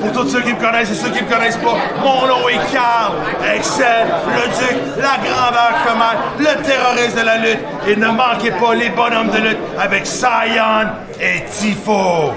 Pour tous ceux qui me connaissent et ceux qui me connaissent pas, mon nom est Carl, Excel, le Duc, la grandeur femelle, le terroriste de la lutte. Et ne manquez pas les bonhommes de lutte avec Sion et Tifo.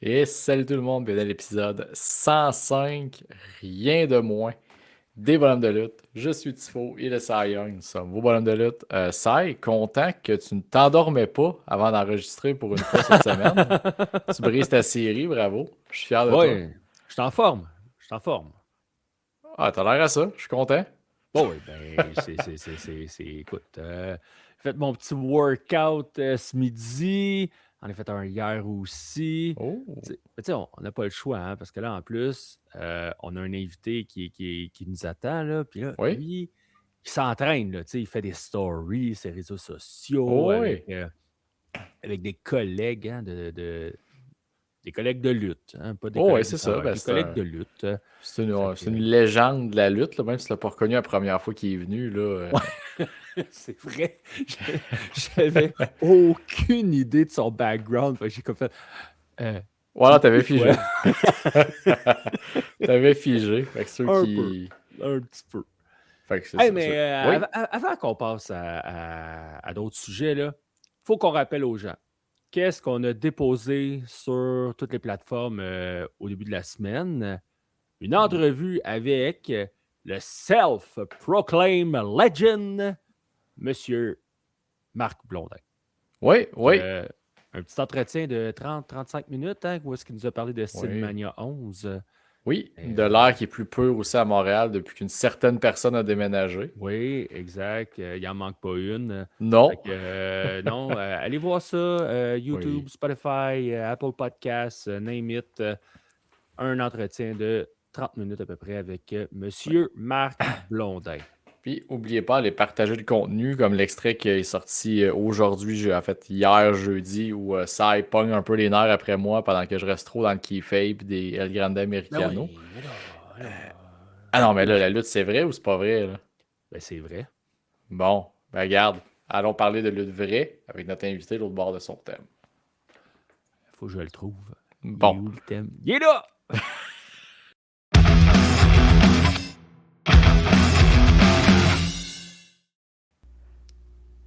Et salut tout le monde, bienvenue à l'épisode 105, rien de moins, des bonhommes de lutte. Je suis Tifo et le Cy Young, nous sommes vos bonhommes de lutte. Cy, content que tu ne t'endormais pas avant d'enregistrer pour une fois cette semaine. Tu brises ta série, bravo. Je suis fier de toi. Oui, je suis en forme. Ah, t'as l'air à ça, je suis content. Bon, oui, ben, écoute, faites mon petit workout ce midi. On a fait un hier aussi. Oh, Tu sais, on n'a pas le choix, hein, parce que là, en plus, on a un invité qui nous attend, là, puis là, oui, lui, il s'entraîne, là, tu sais, il fait des stories, ses réseaux sociaux, oh, oui. avec des collègues, hein, des collègues de lutte, hein, pas des Oh, ouais, collègues c'est de ça. travail, Ben, des c'est collègues un- de lutte. c'est Fait une que, légende de la lutte, là, même si tu l'as pas reconnu la première fois qu'il est venu. Là, c'est vrai. J'avais aucune idée de son background. Fait que j'ai comme fait. Voilà, t'avais C'est figé. quoi? T'avais figé. Fait que ceux Un qui. Un petit peu. Fait que c'est Hey, ça. mais Oui. avant qu'on passe à d'autres sujets, il faut qu'on rappelle aux gens qu'est-ce qu'on a déposé sur toutes les plateformes au début de la semaine. Une entrevue avec le self-proclaimed legend, Monsieur Marc Blondin. Oui, oui. Un petit entretien de 30-35 minutes, hein, où est-ce qu'il nous a parlé de Cinemania 11. Oui, de l'air qui est plus pur aussi à Montréal depuis qu'une certaine personne a déménagé. Oui, exact. Il n'en manque pas une. Non. Fait que, non, allez voir ça. YouTube, Oui. Spotify, Apple Podcasts, name it. Un entretien de 30 minutes à peu près avec Monsieur Marc Blondin. Puis, n'oubliez pas de partager le contenu, comme l'extrait qui est sorti aujourd'hui, en fait, hier, jeudi, où Sai pogne un peu les nerfs après moi pendant que je reste trop dans le keyfabe des El Grande Americano. Ah non, mais là, la lutte, c'est vrai ou c'est pas vrai? Là? Ben, c'est vrai. Bon, ben regarde, allons parler de lutte vraie avec notre invité de l'autre bord de son thème. Faut que je le trouve. Bon. Il est où le thème? Il est là!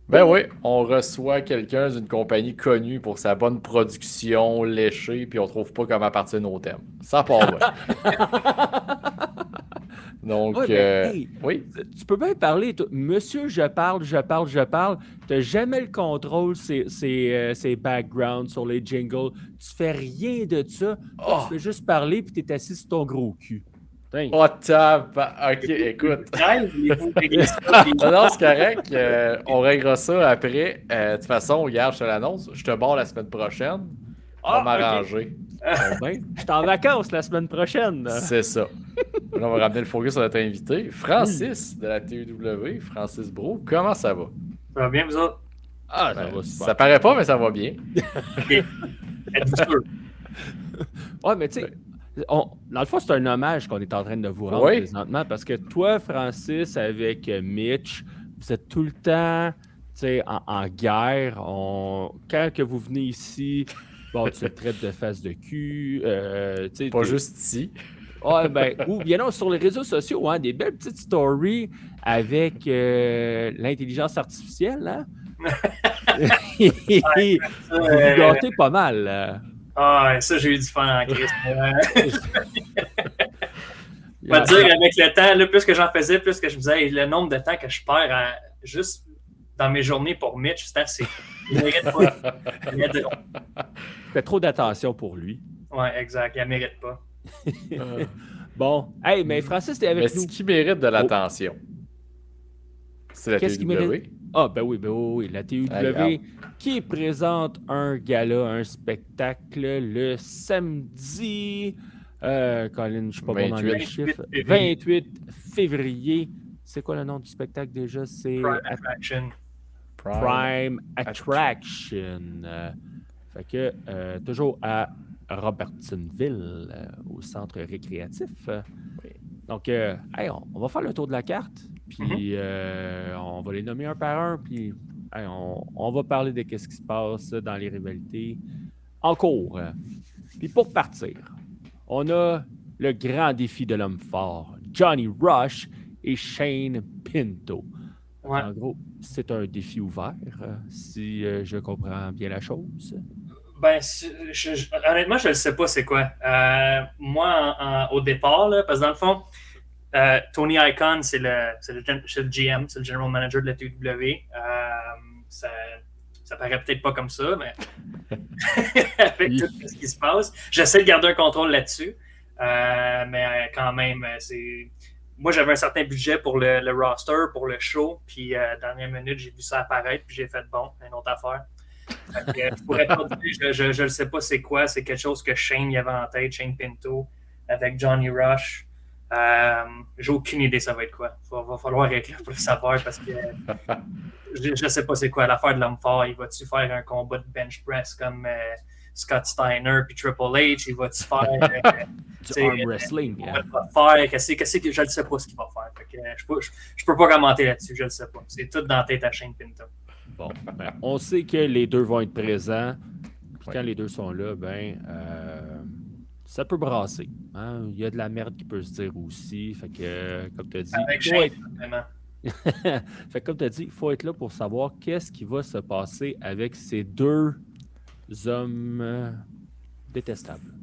Ben oui, on reçoit quelqu'un d'une compagnie connue pour sa bonne production léchée, puis on trouve pas comment partir nos thèmes. Ça part bien. Donc, Ouais, ben, hey, oui. tu peux bien parler. Monsieur, je parle. T'as jamais le contrôle, ces backgrounds sur les jingles. Tu fais rien de ça. Toi, tu fais juste parler, puis t'es assis sur ton gros cul. Putain. Oh, ok, écoute. Non, c'est correct. On réglera ça après. De toute façon, regarde, je te l'annonce. Je te barre la semaine prochaine. On va m'arranger. Bon, ben, je suis en vacances la semaine prochaine. C'est ça. Là, on va ramener le focus sur notre invité, Francis de la TEW. Francis Bro, comment ça va? Ça va bien, vous autres? Ah, ça va super. Ça paraît pas, mais ça va bien. Êtes-vous sûr? Ouais, mais tu sais, dans le fond, c'est un hommage qu'on est en train de vous rendre présentement parce que toi, Francis, avec Mitch, vous êtes tout le temps en guerre. Quand que vous venez ici, bon, tu te traites de face de cul. Pas juste ici. Ouais, ben, ou bien non, sur les réseaux sociaux, hein, des belles petites stories avec l'intelligence artificielle. Hein? Vous vous gâtez pas mal. Ah, ça, j'ai eu du fun en Christ. Je vais te dire, avec le temps, là, plus que j'en faisais, plus que je me disais, hey, le nombre de temps que je perds juste dans mes journées pour Mitch, c'est assez. Il mérite pas. Il mérite fait trop d'attention pour lui. Ouais, exact. Il ne mérite pas. Bon. Hey, mais Francis, t'es avec nous. Mais ce qui mérite de l'attention, c'est la Qu'est-ce TEW. qui mérite? Ah, ben oui, la TEW qui présente un gala, un spectacle le samedi Colin, je ne suis pas bon dans les 28 chiffres. février. 28 février. C'est quoi le nom du spectacle déjà? C'est Prime Attraction. Prime Attraction. Fait que toujours à Robertsonville, au centre récréatif. Donc, hey, on va faire le tour de la carte, puis on va les nommer un par un, puis hey, on va parler de ce qui se passe dans les rivalités en cours. Puis pour partir, on a le grand défi de l'homme fort, Johnny Rush et Shane Pinto. Ouais. En gros, c'est un défi ouvert, si je comprends bien la chose. Ben, honnêtement, je ne sais pas c'est quoi. Moi, au départ, là, parce que dans le fond, Tony Icon, c'est le GM, c'est le General Manager de la TW. Ça paraît peut-être pas comme ça, mais avec tout ce qui se passe, j'essaie de garder un contrôle là-dessus. Mais quand même, moi, j'avais un certain budget pour le roster, pour le show, puis dernière minute, j'ai vu ça apparaître, puis j'ai fait bon, une autre affaire. Je pourrais pas dire, je ne sais pas c'est quoi, c'est quelque chose que Shane y avait en tête, Shane Pinto, avec Johnny Rush. J'ai aucune idée ça va être quoi. Va falloir être là pour le savoir parce que je sais pas c'est quoi l'affaire de l'homme fort. Il va-tu faire un combat de bench press comme Scott Steiner puis Triple H? Il va-tu faire du arm wrestling? Qu'est-ce que je ne sais pas ce qu'il va faire. Fait que, je peux pas commenter là-dessus, je ne sais pas. C'est tout dans la tête à Shane Pinto. Bon, on sait que les deux vont être présents. Puis quand les deux sont là, ça peut brasser. Hein? Il y a de la merde qui peut se dire aussi. Fait que, comme tu as dit, avec Shane, vraiment. fait que, comme tu as dit, il faut être là pour savoir qu'est-ce qui va se passer avec ces deux hommes détestables.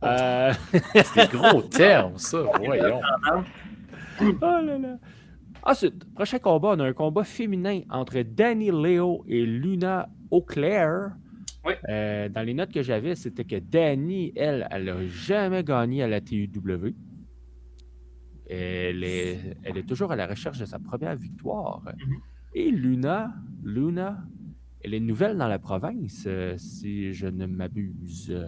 C'est des gros termes, ça. Voyons. Oh là là. Ensuite, prochain combat, on a un combat féminin entre Danny Leo et Luna Auclair. Oui. Dans les notes que j'avais, c'était que Danny, elle n'a jamais gagné à la TUW. Elle est toujours à la recherche de sa première victoire. Mm-hmm. Et Luna, elle est nouvelle dans la province, si je ne m'abuse.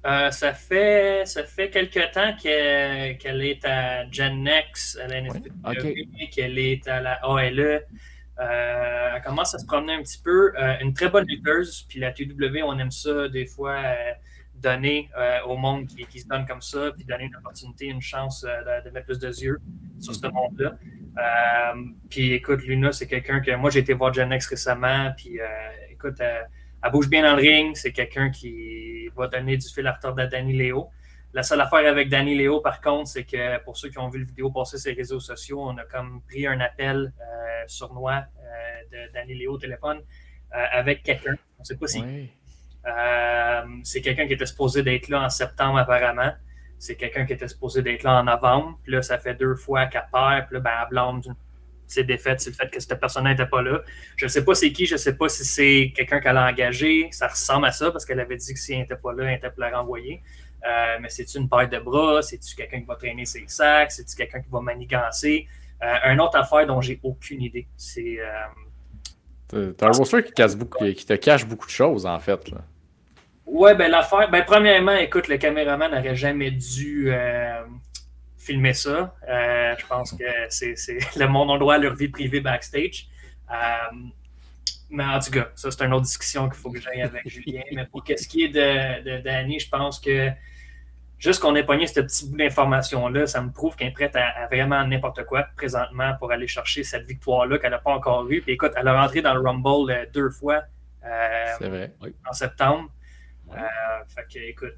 Ça fait quelque temps qu'elle est à Gen Next, à la NSPW, qu'elle est à la ALE. Elle commence à se promener un petit peu. Une très bonne lutteuse. Puis la TW, on aime ça des fois donner au monde qui se donne comme ça, puis donner une opportunité, une chance de mettre plus de yeux sur ce monde-là. Puis écoute, Luna, c'est quelqu'un que moi j'ai été voir Gen Next récemment. Puis écoute, elle bouge bien dans le ring. C'est quelqu'un qui va donner du fil à retordre à Danny Leo. La seule affaire avec Danny Leo, par contre, c'est que pour ceux qui ont vu la vidéo passer sur les réseaux sociaux, on a comme pris un appel sournois de Danny Leo au téléphone avec quelqu'un. On ne sait pas si. C'est quelqu'un qui était supposé d'être là en septembre, apparemment. C'est quelqu'un qui était supposé d'être là en novembre. Puis là, ça fait 2 fois qu'elle perd. Puis là, elle blâme ses défaites, c'est le fait que cette personne n'était pas là. Je ne sais pas c'est qui, je ne sais pas si c'est quelqu'un qu'elle a engagé. Ça ressemble à ça parce qu'elle avait dit que s'il n'était pas là, elle était pour la renvoyer. Mais c'est-tu une paire de bras? C'est-tu quelqu'un qui va traîner ses sacs? C'est-tu quelqu'un qui va manigancer? Une autre affaire dont j'ai aucune idée. C'est. T'as un roster qui te cache beaucoup de choses, en fait. Là. Ouais, l'affaire. Premièrement, écoute, le caméraman n'aurait jamais dû filmer ça. Je pense que c'est le monde a le droit à leur vie privée backstage. Mais en tout cas, ça, c'est une autre discussion qu'il faut que j'aille avec Julien. Mais pour ce qui est de Danny, je pense que juste qu'on ait pogné ce petit bout d'information-là, ça me prouve qu'elle est prête à vraiment n'importe quoi présentement pour aller chercher cette victoire-là qu'elle n'a pas encore eue. Puis écoute, elle a rentré dans le Rumble 2 fois c'est vrai. En septembre. Fait que, écoute,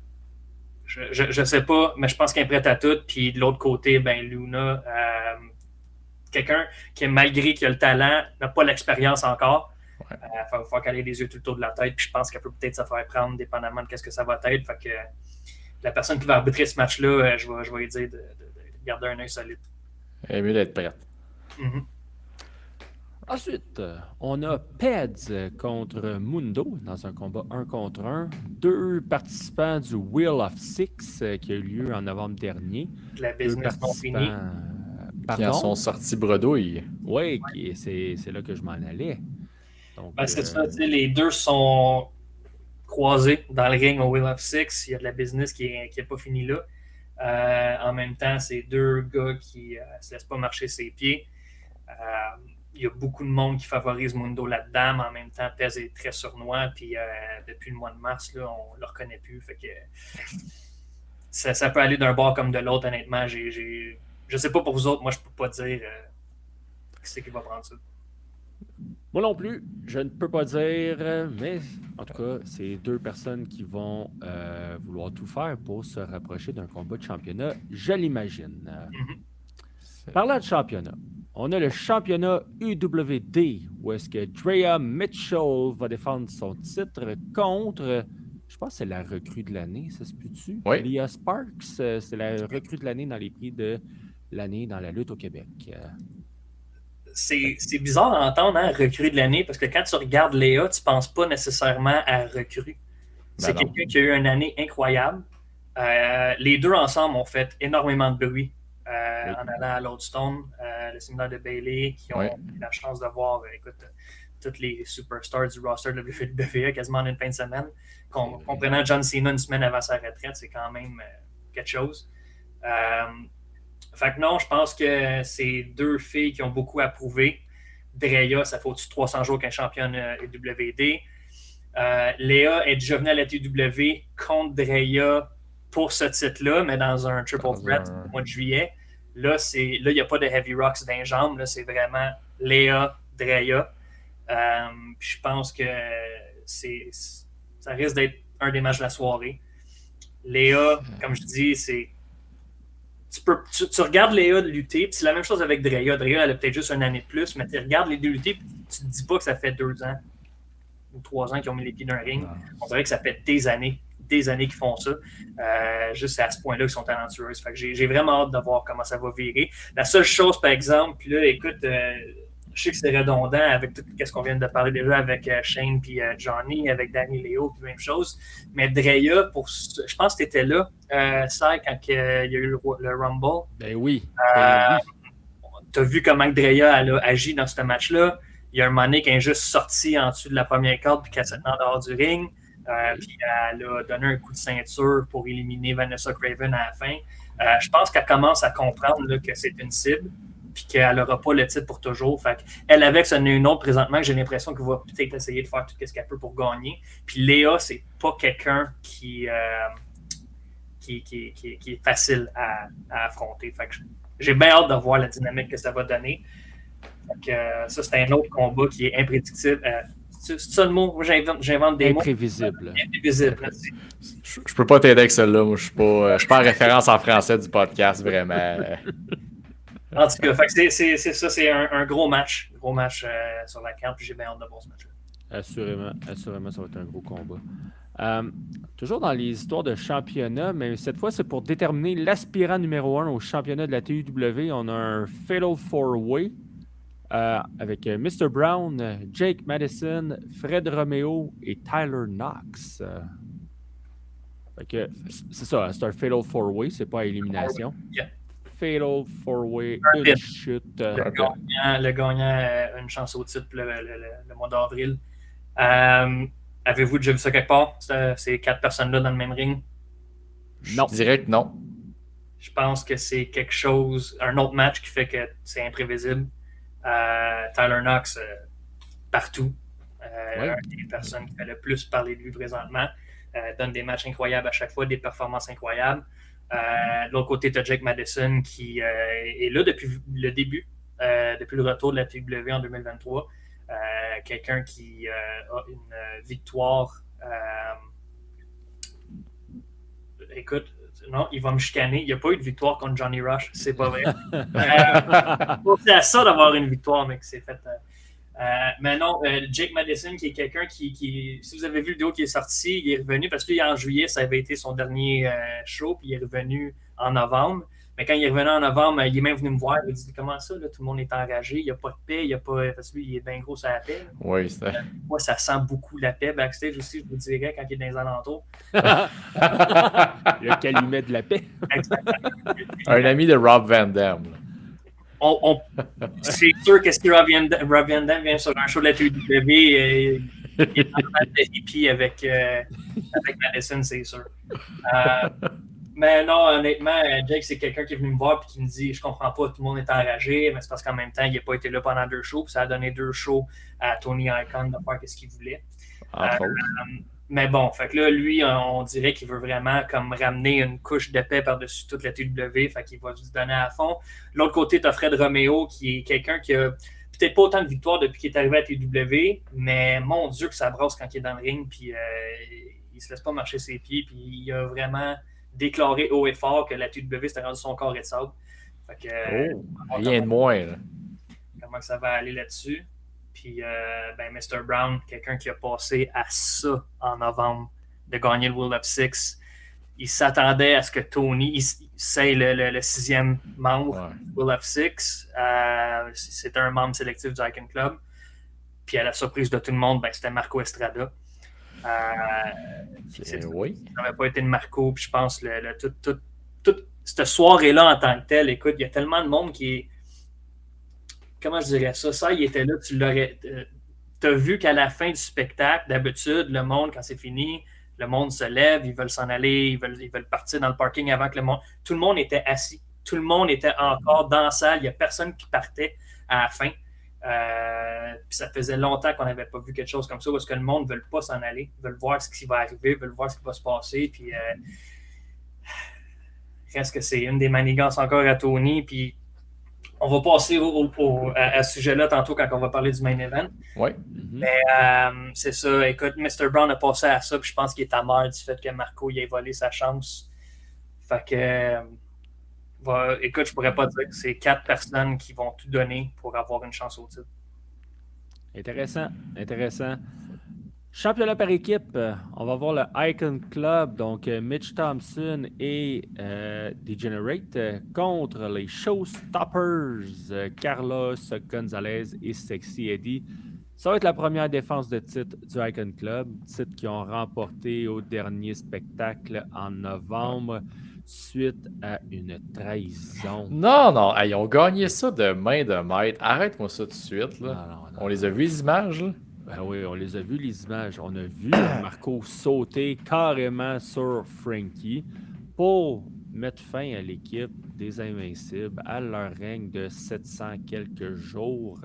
je sais pas, mais je pense qu'elle est prête à tout. Puis de l'autre côté, Luna, quelqu'un qui, malgré qu'il a le talent, n'a pas l'expérience encore. Il va falloir qu'elle ait les yeux tout le tour de la tête. Puis je pense qu'elle peut peut-être se faire prendre, dépendamment de ce que ça va être. Fait que la personne qui va arbitrer ce match-là, je vais lui dire de garder un œil solide. Il est mieux d'être prête. Mm-hmm. Ensuite, on a Peds contre Mundo dans un combat 1 contre 1. 2 participants du Wheel of Six qui a eu lieu en novembre dernier. La business non finie. Qui en sont sortis bredouilles. Oui, c'est là que je m'en allais. Donc, c'est ça, les deux sont croisés dans le ring au Wheel of Six. Il y a de la business qui n'est pas finie là. En même temps, c'est deux gars qui ne se laissent pas marcher ses pieds. Il y a beaucoup de monde qui favorise Mundo là-dedans, mais en même temps, Pez est très sournois. Puis depuis le mois de mars, là, on ne le reconnaît plus. Fait que ça peut aller d'un bord comme de l'autre, honnêtement. Je ne sais pas pour vous autres, moi, je ne peux pas dire qui c'est qui va prendre ça. Moi non plus, je ne peux pas dire, mais en tout cas, c'est deux personnes qui vont vouloir tout faire pour se rapprocher d'un combat de championnat, je l'imagine. Parlant de championnat, on a le championnat UWD, où est-ce que Drea Mitchell va défendre son titre contre, je pense que c'est la recrue de l'année, ça se peut-tu? Oui. Leah Sparks, c'est la recrue de l'année dans les prix de l'année dans la lutte au Québec. C'est bizarre à entendre, hein, recrue de l'année, parce que quand tu regardes Léa, tu ne penses pas nécessairement à recrue. C'est quelqu'un qui a eu une année incroyable. Les deux ensemble ont fait énormément de bruit en allant à Lodestone, le séminaire de Bayley, qui ont eu la chance de voir, tous les superstars du roster de la WWE quasiment en une fin de semaine. Comprenant John Cena une semaine avant sa retraite, c'est quand même quelque chose. Fait que non, je pense que c'est deux filles qui ont beaucoup à prouver. Drea, ça fait au-dessus de 300 jours qu'elle est championne UWD. Léa est déjà venue à la TW contre Drea pour ce titre-là, mais dans un triple threat au mois de juillet. Là, il n'y a pas de heavy rocks dans les jambes. Là, c'est vraiment Léa, Drea. Puis je pense que ça risque d'être un des matchs de la soirée. Léa, comme je dis, c'est... Tu regardes Léa lutter, puis c'est la même chose avec Drea. Drea, elle a peut-être juste une année de plus, mais tu regardes les deux lutter, puis tu te dis pas que ça fait 2 ans ou 3 ans qu'ils ont mis les pieds dans un ring. On dirait que ça fait des années qu'ils font ça. Juste à ce point-là qu'ils sont talentueuses. Fait que j'ai vraiment hâte de voir comment ça va virer. La seule chose, par exemple, puis là, écoute, je sais que c'est redondant avec tout ce qu'on vient de parler déjà avec Shane puis Johnny, avec Danny Léo, puis même chose. Mais Drea, je pense que tu étais là, Sai, quand il y a eu le Rumble. Ben oui. Tu as vu comment Drea elle a agi dans ce match-là. Il y a un moment donné qui est juste sorti en dessous de la première corde puis qu'elle s'est en dehors du ring. Puis elle a donné un coup de ceinture pour éliminer Vanessa Craven à la fin. Je pense qu'elle commence à comprendre là, que c'est une cible puis qu'elle n'aura pas le titre pour toujours. Fait qu'elle, avec, ce n'est une autre présentement que j'ai l'impression qu'elle va peut-être essayer de faire tout ce qu'elle peut pour gagner. Puis Léa, c'est pas quelqu'un qui est facile à affronter. Fait que j'ai bien hâte de voir la dynamique que ça va donner. Fait que, ça, c'est un autre combat qui est imprédictible. C'est ça le mot? Moi, j'invente des mots. Imprévisible. Imprévisible, merci. Je peux pas t'aider avec celle-là. Moi, je suis pas en référence en français du podcast, vraiment. En tout cas, fait que c'est ça, c'est un gros match. Gros match sur la carte, puis j'ai bien hâte de voir ce match-là. Assurément, ça va être un gros combat. Toujours dans les histoires de championnat, mais cette fois, c'est pour déterminer l'aspirant numéro 1 au championnat de la TUW. On a un Fatal 4-Way avec Mr. Brown, Jake Madison, Fred Romeo et Tyler Knox. Fait que, c'est ça, c'est un Fatal 4-Way, c'est pas à élimination. Yeah. Fatal 4-Way, une chute. Le gagnant a une chance au titre le mois d'avril. Avez-vous déjà vu ça quelque part? Ces 4 personnes-là dans le même ring? Non. Je dirais que non. Je pense que c'est quelque chose, un autre match qui fait que c'est imprévisible. Tyler Knox, partout. Une des personnes qui fait le plus parler de lui présentement. Donne des matchs incroyables à chaque fois, des performances incroyables. De l'autre côté, tu as Jake Madison qui est là depuis le début, depuis le retour de la TW en 2023. Quelqu'un qui a une victoire. Écoute, non, il va me chicaner. Il n'y a pas eu de victoire contre Johnny Rush. C'est pas vrai. C'est à ça d'avoir une victoire, mais que c'est fait. Mais non, Jake Madison, qui est quelqu'un qui, si vous avez vu le vidéo qui est sorti, il est revenu parce que en juillet, ça avait été son dernier show, puis il est revenu en novembre. Mais quand il est revenu en novembre, il est même venu me voir. Il dit comment ça, là, tout le monde est enragé, il n'y a pas de paix, il y a pas. Parce que lui, il est bien gros sur la paix. Oui, c'est moi, ça sent beaucoup la paix. Backstage aussi, je vous dirais, quand il est dans les alentours. Le calumet de la paix. Exactement. Un ami de Rob Van Dam. C'est sûr que si Rob Van Dam vient sur un show de la TW, il est en train de hippie avec Madison, c'est sûr. Mais non, honnêtement, Jake, c'est quelqu'un qui est venu me voir et qui me dit je comprends pas, tout le monde est enragé, mais c'est parce qu'en même temps, il n'a pas été là pendant 2 shows, puis ça a donné 2 shows à Tony Icon de faire ce qu'il voulait. Entre autres. Mais bon, fait que là, lui, on dirait qu'il veut vraiment comme ramener une couche d'épais par-dessus toute la TW, fait qu'il va se donner à fond. De l'autre côté, tu as Fred Romeo, qui est quelqu'un qui a peut-être pas autant de victoires depuis qu'il est arrivé à TW, mais mon Dieu que ça brasse quand il est dans le ring, puis il se laisse pas marcher ses pieds, puis il a vraiment déclaré haut et fort que la TW c'était rendu son corps et de sable. Fait que, rien de moins. Là. Comment ça va aller là-dessus. Puis, Mr. Brown, quelqu'un qui a passé à ça en novembre, de gagner le World of Six. Il s'attendait à ce que Tony, c'est le 6e membre du World of Six. C'était un membre sélectif du Icon Club. Puis, à la surprise de tout le monde, c'était Marco Estrada. Ça n'avait pas été de Marco. Puis, je pense, toute cette soirée-là en tant que telle, écoute, il y a tellement de monde qui est. Comment je dirais ça? Ça, il était là, tu l'aurais. T'as vu qu'à la fin du spectacle, d'habitude, le monde, quand c'est fini, le monde se lève, ils veulent s'en aller, ils veulent partir dans le parking avant que le monde. Tout le monde était assis. Tout le monde était encore dans la salle. Il n'y a personne qui partait à la fin. Puis ça faisait longtemps qu'on n'avait pas vu quelque chose comme ça, parce que le monde ne veut pas s'en aller, veut voir ce qui va arriver, veut voir ce qui va se passer. Puis reste que c'est une des manigances encore à Tony. Puis on va passer à ce sujet-là tantôt quand on va parler du main event. Oui. Mais c'est ça. Écoute, Mr. Brown a passé à ça, puis je pense qu'il est amer du fait que Marco il ait volé sa chance. Fait que, écoute, je pourrais pas dire que c'est 4 personnes qui vont tout donner pour avoir une chance au titre. Intéressant. Championnat par équipe, on va voir le Icon Club, donc Mitch Thompson et Degenerate contre les Showstoppers, Carlos Gonzalez et Sexy Eddie. Ça va être la première défense de titre du Icon Club, titre qu'ils ont remporté au dernier spectacle en novembre suite à une trahison. Non, ils ont gagné ça de main de maître. Arrête-moi ça tout de suite. Là. Non. On les a vu les images, là? Ben oui, on les a vus, les images. On a vu Marco sauter carrément sur Frankie pour mettre fin à l'équipe des Invincibles, à leur règne de 700 quelques jours.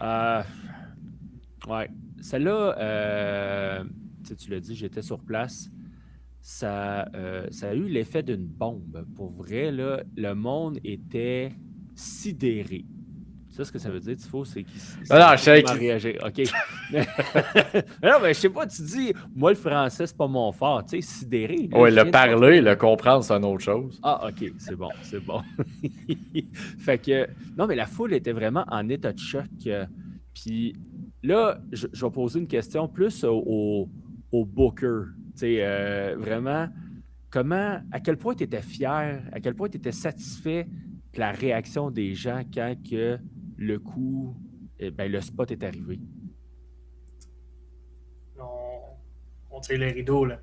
Ouais, celle-là, tu l'as dit, j'étais sur place. Ça a eu l'effet d'une bombe. Pour vrai, là, le monde était sidéré. Tu sais ce que ça veut dire, Tifo? C'est qu'il je sais qu'il réagir. OK. Non, mais je sais pas, tu dis, moi, le français, c'est pas mon fort. Tu sais, sidéré. Oui, le parler, le comprendre, c'est une autre chose. Ah, OK, c'est bon. Fait que, non, mais la foule était vraiment en état de choc. Puis là, je vais poser une question plus au booker. Tu sais, vraiment, à quel point tu étais fier, à quel point tu étais satisfait de la réaction des gens quand que le coup, le spot est arrivé? On tire les rideaux, là.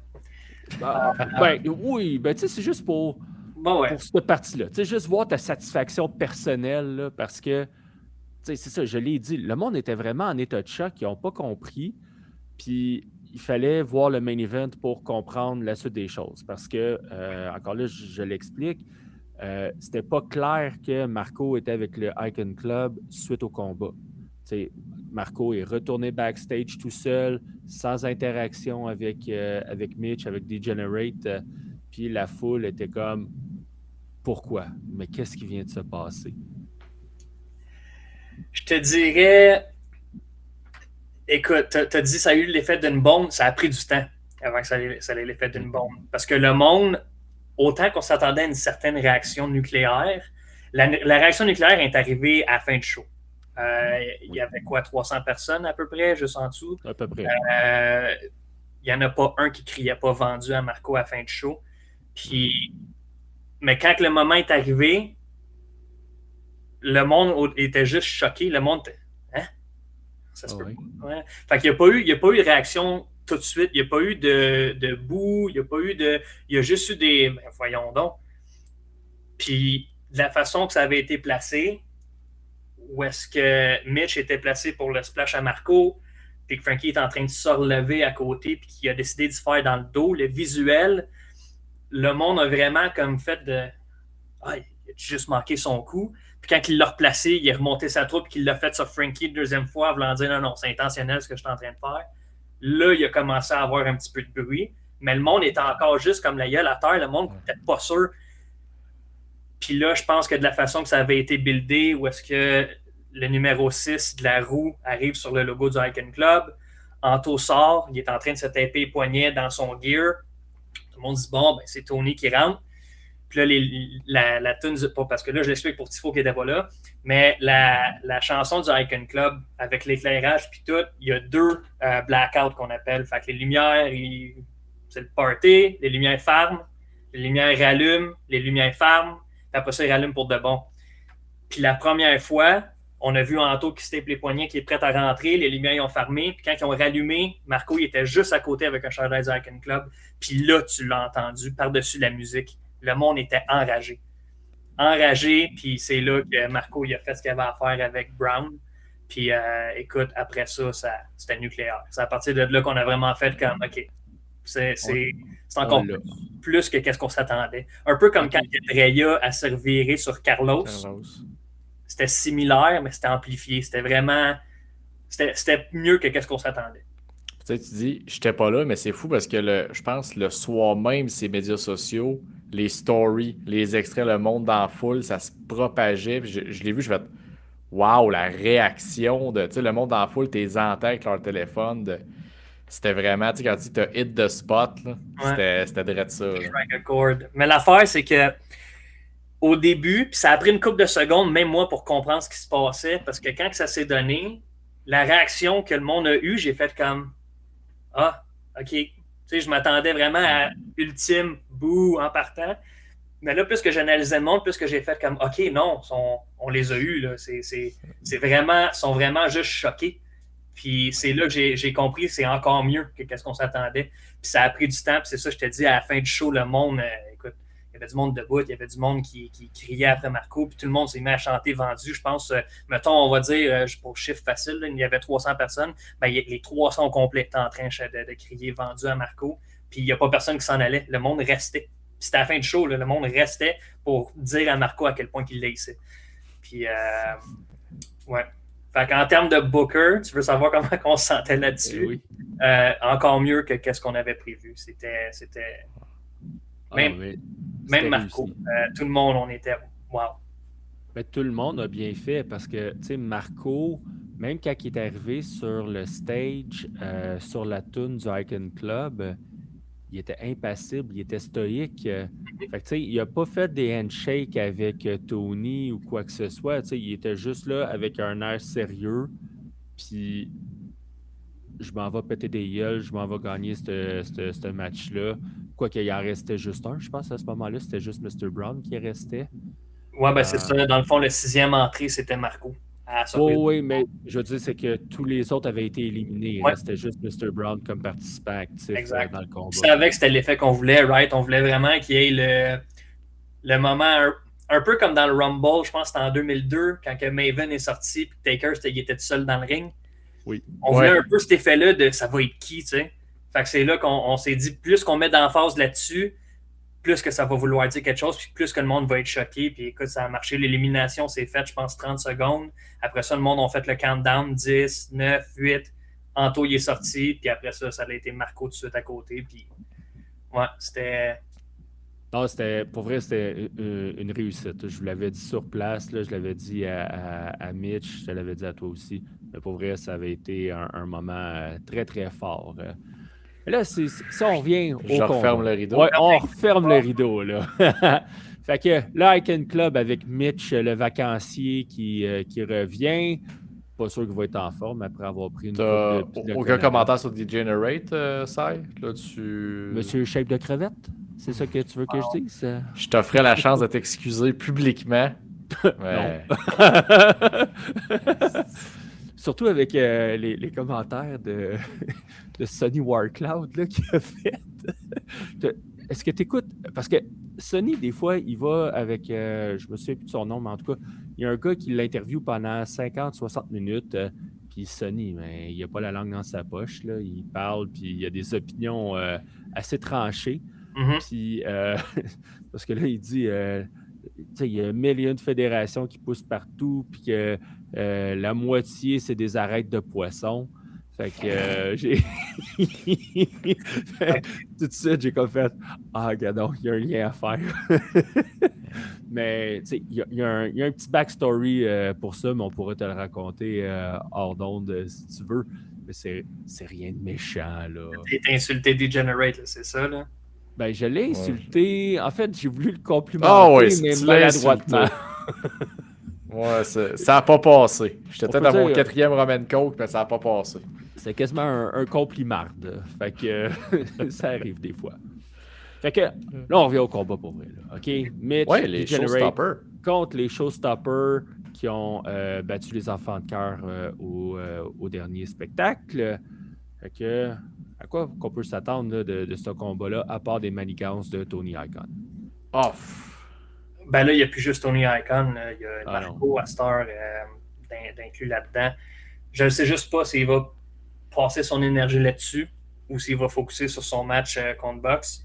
Oui, tu sais, c'est juste pour cette partie-là. Tu sais, juste voir ta satisfaction personnelle, là, parce que, tu sais, c'est ça, je l'ai dit, le monde était vraiment en état de choc, ils n'ont pas compris, puis il fallait voir le main event pour comprendre la suite des choses, parce que, encore là, je l'explique, c'était pas clair que Marco était avec le Icon Club suite au combat. T'sais, Marco est retourné backstage tout seul, sans interaction avec Mitch, avec Degenerate, puis la foule était comme « Pourquoi? Mais qu'est-ce qui vient de se passer? » Je te dirais, écoute, t'as dit ça a eu l'effet d'une bombe, ça a pris du temps avant que ça ait l'effet d'une bombe. Parce que le monde, autant qu'on s'attendait à une certaine réaction nucléaire, la réaction nucléaire est arrivée à la fin du show. Il y avait 300 personnes à peu près, juste en dessous. À peu près. Il n'y en a pas un qui criait pas vendu à Marco à la fin du show. Mais quand le moment est arrivé, le monde était juste choqué. Le monde était « Hein? Ça se peut pas. » Ouais. Fait qu'il n'y a pas eu de réaction tout de suite. Il n'y a pas eu de boue. Il y a juste eu des... voyons donc. Puis, de la façon que ça avait été placé, où est-ce que Mitch était placé pour le splash à Marco, puis que Frankie est en train de se relever à côté, puis qu'il a décidé de se faire dans le dos, le visuel, le monde a vraiment comme fait de « Ah, il a juste manqué son coup. » Puis quand il l'a replacé, il a remonté sa troupe et qu'il l'a fait sur Frankie une deuxième fois, voulant dire « Non, non, c'est intentionnel ce que je suis en train de faire. » Là, il a commencé à avoir un petit peu de bruit. Mais le monde était encore juste comme la gueule à terre. Le monde n'était pas sûr. Puis là, je pense que de la façon que ça avait été buildé, où est-ce que le numéro 6 de la roue arrive sur le logo du Icon Club, Anto sort, il est en train de se taper les poignets dans son gear. Tout le monde dit, bon, ben, c'est Tony qui rentre. Puis là, la tune, parce que là, je l'explique pour Tifo qui n'était pas là, mais la chanson du Icon Club, avec l'éclairage puis tout, il y a 2 blackouts qu'on appelle. Fait que les lumières, c'est le party, les lumières ferment, les lumières rallument, les lumières ferment, puis après ça, ils rallument pour de bon. Puis la première fois, on a vu Anto qui se tape les poignets, qui est prêt à rentrer, les lumières ils ont fermé, puis quand ils ont rallumé, Marco il était juste à côté avec un chandail du Icon Club, puis là, tu l'as entendu par-dessus la musique. Le monde était enragé. Enragé, puis c'est là que Marco il a fait ce qu'il avait à faire avec Brown. Puis écoute, après ça, c'était nucléaire. C'est à partir de là qu'on a vraiment fait comme, OK, c'est encore plus que qu'est-ce qu'on s'attendait. Un peu comme quand Drea a serviré sur Carlos. C'était similaire, mais c'était amplifié. C'était vraiment... C'était mieux que qu'est-ce qu'on s'attendait. Tu sais, tu dis, j'étais pas là, mais c'est fou parce que je pense le soir même, ces médias sociaux, les stories, les extraits, le monde dans la foule, ça se propageait. Puis je l'ai vu, je fais waouh, la réaction de, tu sais, le monde dans la foule, t'es entends avec leur téléphone. C'était vraiment, tu sais, quand tu dis t'as hit the spot, là, c'était direct ça. Mais l'affaire, c'est que au début, puis ça a pris une couple de secondes, même moi, pour comprendre ce qui se passait, parce que quand ça s'est donné, la réaction que le monde a eue, j'ai fait comme ah, OK. Tu sais, je m'attendais vraiment à ultime bouh en partant. Mais là, plus que j'analysais le monde, plus que j'ai fait comme OK, non, on les a eus. Là. C'est vraiment, ils sont vraiment juste choqués. Puis c'est là que j'ai compris que c'est encore mieux que qu'est-ce qu'on s'attendait. Puis ça a pris du temps. Puis c'est ça, je te dis, à la fin du show, le monde, écoute, il y avait du monde debout, il y avait du monde qui criait après Marco, puis tout le monde s'est mis à chanter vendu. Je pense, mettons, on va dire, pour chiffre facile, là, il y avait 300 personnes, ben, les 300 au complet étaient en train de crier vendu à Marco, puis il n'y a pas personne qui s'en allait. Le monde restait. Puis c'était à la fin du show, là, le monde restait pour dire à Marco à quel point il l'haïssait. Puis, ouais. Fait qu'en termes de Booker, tu veux savoir comment on se sentait là-dessus? Oui. Encore mieux que qu'est-ce qu'on avait prévu. C'était même Marco, tout le monde, on était wow. Mais tout le monde a bien fait parce que, tu sais, Marco, même quand il est arrivé sur le stage, sur la toune du Icon Club, il était impassible, il était stoïque. Fait que, tu sais, il n'a pas fait des handshakes avec Tony ou quoi que ce soit. Tu sais, il était juste là avec un air sérieux. Puis, je m'en vais péter des gueules, je m'en vais gagner ce match-là. Quoi qu'il en restait juste un, je pense, à ce moment-là, c'était juste Mr. Brown qui restait. Ouais, ben c'est ça. Dans le fond, le 6e entrée, c'était Marco. Oui, mais je veux dire, c'est que tous les autres avaient été éliminés. Ouais. C'était juste Mr. Brown comme participant actif dans le combat. Je savais que c'était l'effet qu'on voulait, right? On voulait vraiment qu'il y ait le moment, un peu comme dans le Rumble, je pense que c'était en 2002, quand que Maven est sorti, puis Taker, il était tout seul dans le ring. Oui. On voulait un peu cet effet-là de ça va être qui, tu sais. Fait que c'est là qu'on s'est dit, plus qu'on met d'emphase là-dessus, plus que ça va vouloir dire quelque chose, puis plus que le monde va être choqué. Puis écoute, ça a marché. L'élimination s'est faite, je pense, 30 secondes. Après ça, le monde a fait le countdown, 10, 9, 8. Anto, il est sorti. Puis après ça, ça a été Marco tout de suite à côté. Puis ouais, c'était... Non, pour vrai, c'était une réussite. Je vous l'avais dit sur place, là, je l'avais dit à Mitch, je te l'avais dit à toi aussi. Mais pour vrai, ça avait été un moment très, très fort. Et là, si on revient au Je referme le rideau. Ouais, on referme le rideau, là. Fait que là, Icon Club avec Mitch, le vacancier qui revient. Pas sûr qu'il va être en forme après avoir pris une coupe de aucun commentaire sur Degenerate, Sai? Là, Monsieur Shape de crevette? C'est ça que tu veux que je dise? Je t'offrais la chance de t'excuser publiquement. Mais... Surtout avec les commentaires de Sonny Warcloud là, qui a fait. Est-ce que tu écoutes? Parce que Sonny, des fois, il va avec. Je me souviens plus de son nom, mais en tout cas, il y a un gars qui l'interviewe pendant 50-60 minutes. Puis Sonny, mais il n'a pas la langue dans sa poche. Là, il parle, puis il a des opinions assez tranchées. Puis, parce que là, il dit, il y a 1 million de fédérations qui poussent partout, puis que la moitié, c'est des arêtes de poissons. Fait que j'ai. Tout de suite, j'ai comme fait regardons, il y a un lien à faire. Mais, tu sais, il y a un petit backstory pour ça, mais on pourrait te le raconter hors d'onde si tu veux. Mais c'est rien de méchant, là. T'as insulté Degenerate, là, c'est ça, là? Ben, je l'ai insulté. En fait, j'ai voulu le complimenter, mais maladroitement. Ouais, ça n'a pas passé. J'étais peut-être à mon 4e Roman Coke, mais ça n'a pas passé. C'est quasiment un complimarde. Fait que ça arrive des fois. Fait que là, on revient au combat pour vrai. Là. OK? Mitch, les Showstoppers. Contre les Showstoppers qui ont battu les Enfants de cœur au dernier spectacle. Fait que, à quoi qu'on peut s'attendre là, de ce combat-là, à part des manigances de Tony Icon? Ben là, il n'y a plus juste Tony Icon. Il y a Marco Astor d'inclus là-dedans. Je ne sais juste pas s'il va passer son énergie là-dessus ou s'il va focuser sur son match contre Bucks.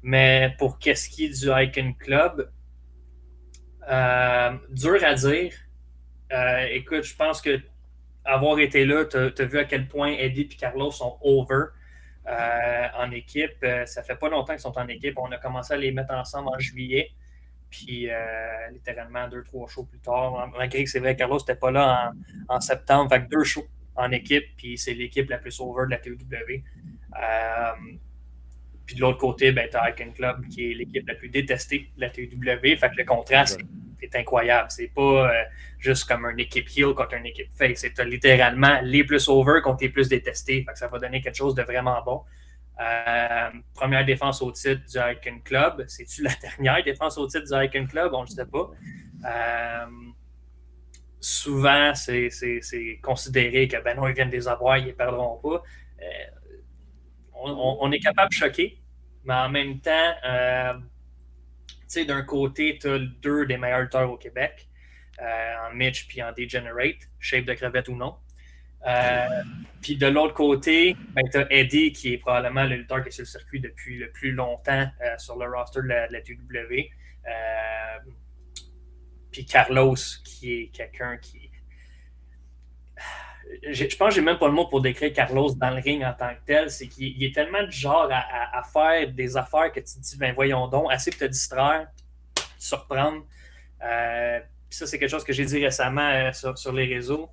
Mais pour qu'est-ce qui est du Icon Club, dur à dire. Écoute, je pense que avoir été là, tu as vu à quel point Eddie et Carlos sont over en équipe. Ça fait pas longtemps qu'ils sont en équipe. On a commencé à les mettre ensemble en juillet. Puis, littéralement, 2-3 shows plus tard. Malgré que c'est vrai, Carlos n'était pas là en septembre. Fait que 2 shows en équipe. Puis, c'est l'équipe la plus over de la TEW. Puis, de l'autre côté, ben, tu as Icon Club qui est l'équipe la plus détestée de la TEW. Fait que le contraste est incroyable. C'est pas juste comme une équipe heel contre une équipe face. C'est littéralement les plus over contre les plus détestés. Fait que ça va donner quelque chose de vraiment bon. Première défense au titre du Icon Club. C'est-tu la dernière défense au titre du Icon Club? On ne le sait pas. Souvent, c'est considéré que ben non, ils viennent des avoir, ils ne les perdront pas. On est capable de choquer, mais en même temps, tu sais, d'un côté, tu as 2 des meilleurs lutteurs au Québec, en Mitch puis en Degenerate, shape de crevette ou non. Puis de l'autre côté, ben, tu as Eddie qui est probablement le lutteur qui est sur le circuit depuis le plus longtemps sur le roster de la TEW. Puis Carlos qui est quelqu'un qui... Je pense que j'ai même pas le mot pour décrire Carlos dans le ring en tant que tel. C'est qu'il est tellement du genre à faire des affaires que tu te dis, ben voyons donc, assez pour te distraire, te surprendre. Puis ça, c'est quelque chose que j'ai dit récemment sur les réseaux.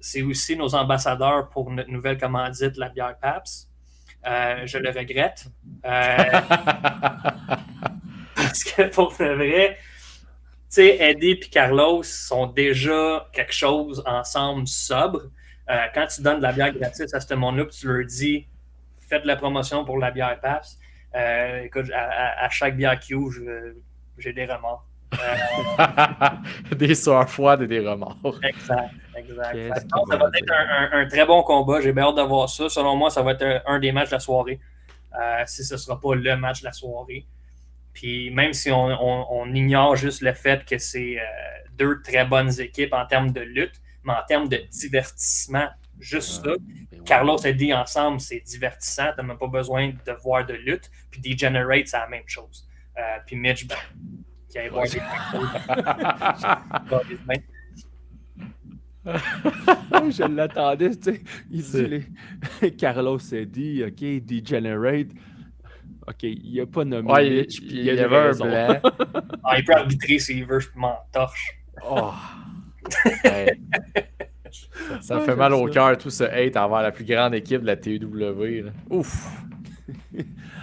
C'est aussi nos ambassadeurs pour notre nouvelle commandite, la bière Pabst. Je le regrette. Parce que pour le vrai, tu sais, Eddie et Carlos sont déjà quelque chose ensemble sobre. Quand tu donnes de la bière gratuite à ce monde-là, tu leur dis faites de la promotion pour la bière Pabst. Écoute, à chaque bière Q, j'ai des remords. Des soirs froides et des remords. Exact. Ça va être un très bon combat. J'ai bien hâte de voir ça. Selon moi, ça va être un des matchs de la soirée. Si ce ne sera pas le match de la soirée. Puis même si on ignore juste le fait que c'est 2 très bonnes équipes en termes de lutte, mais en termes de divertissement, juste ça. Carlos et Eddie ensemble, c'est divertissant. Tu n'as même pas besoin de voir de lutte. Puis Degenerate, c'est la même chose. Puis Mitch, ben, qui allait voir des je l'attendais, tu sais. Il dit Carlos Eddie, OK, Degenerate. OK, il n'a pas nommé Mitch, il y avait un blanc. Il peut arbitrer s'il veut, je m'en torche. Hey. Ça fait mal au cœur, tout ce hate envers la plus grande équipe de la TEW. Là. Ouf!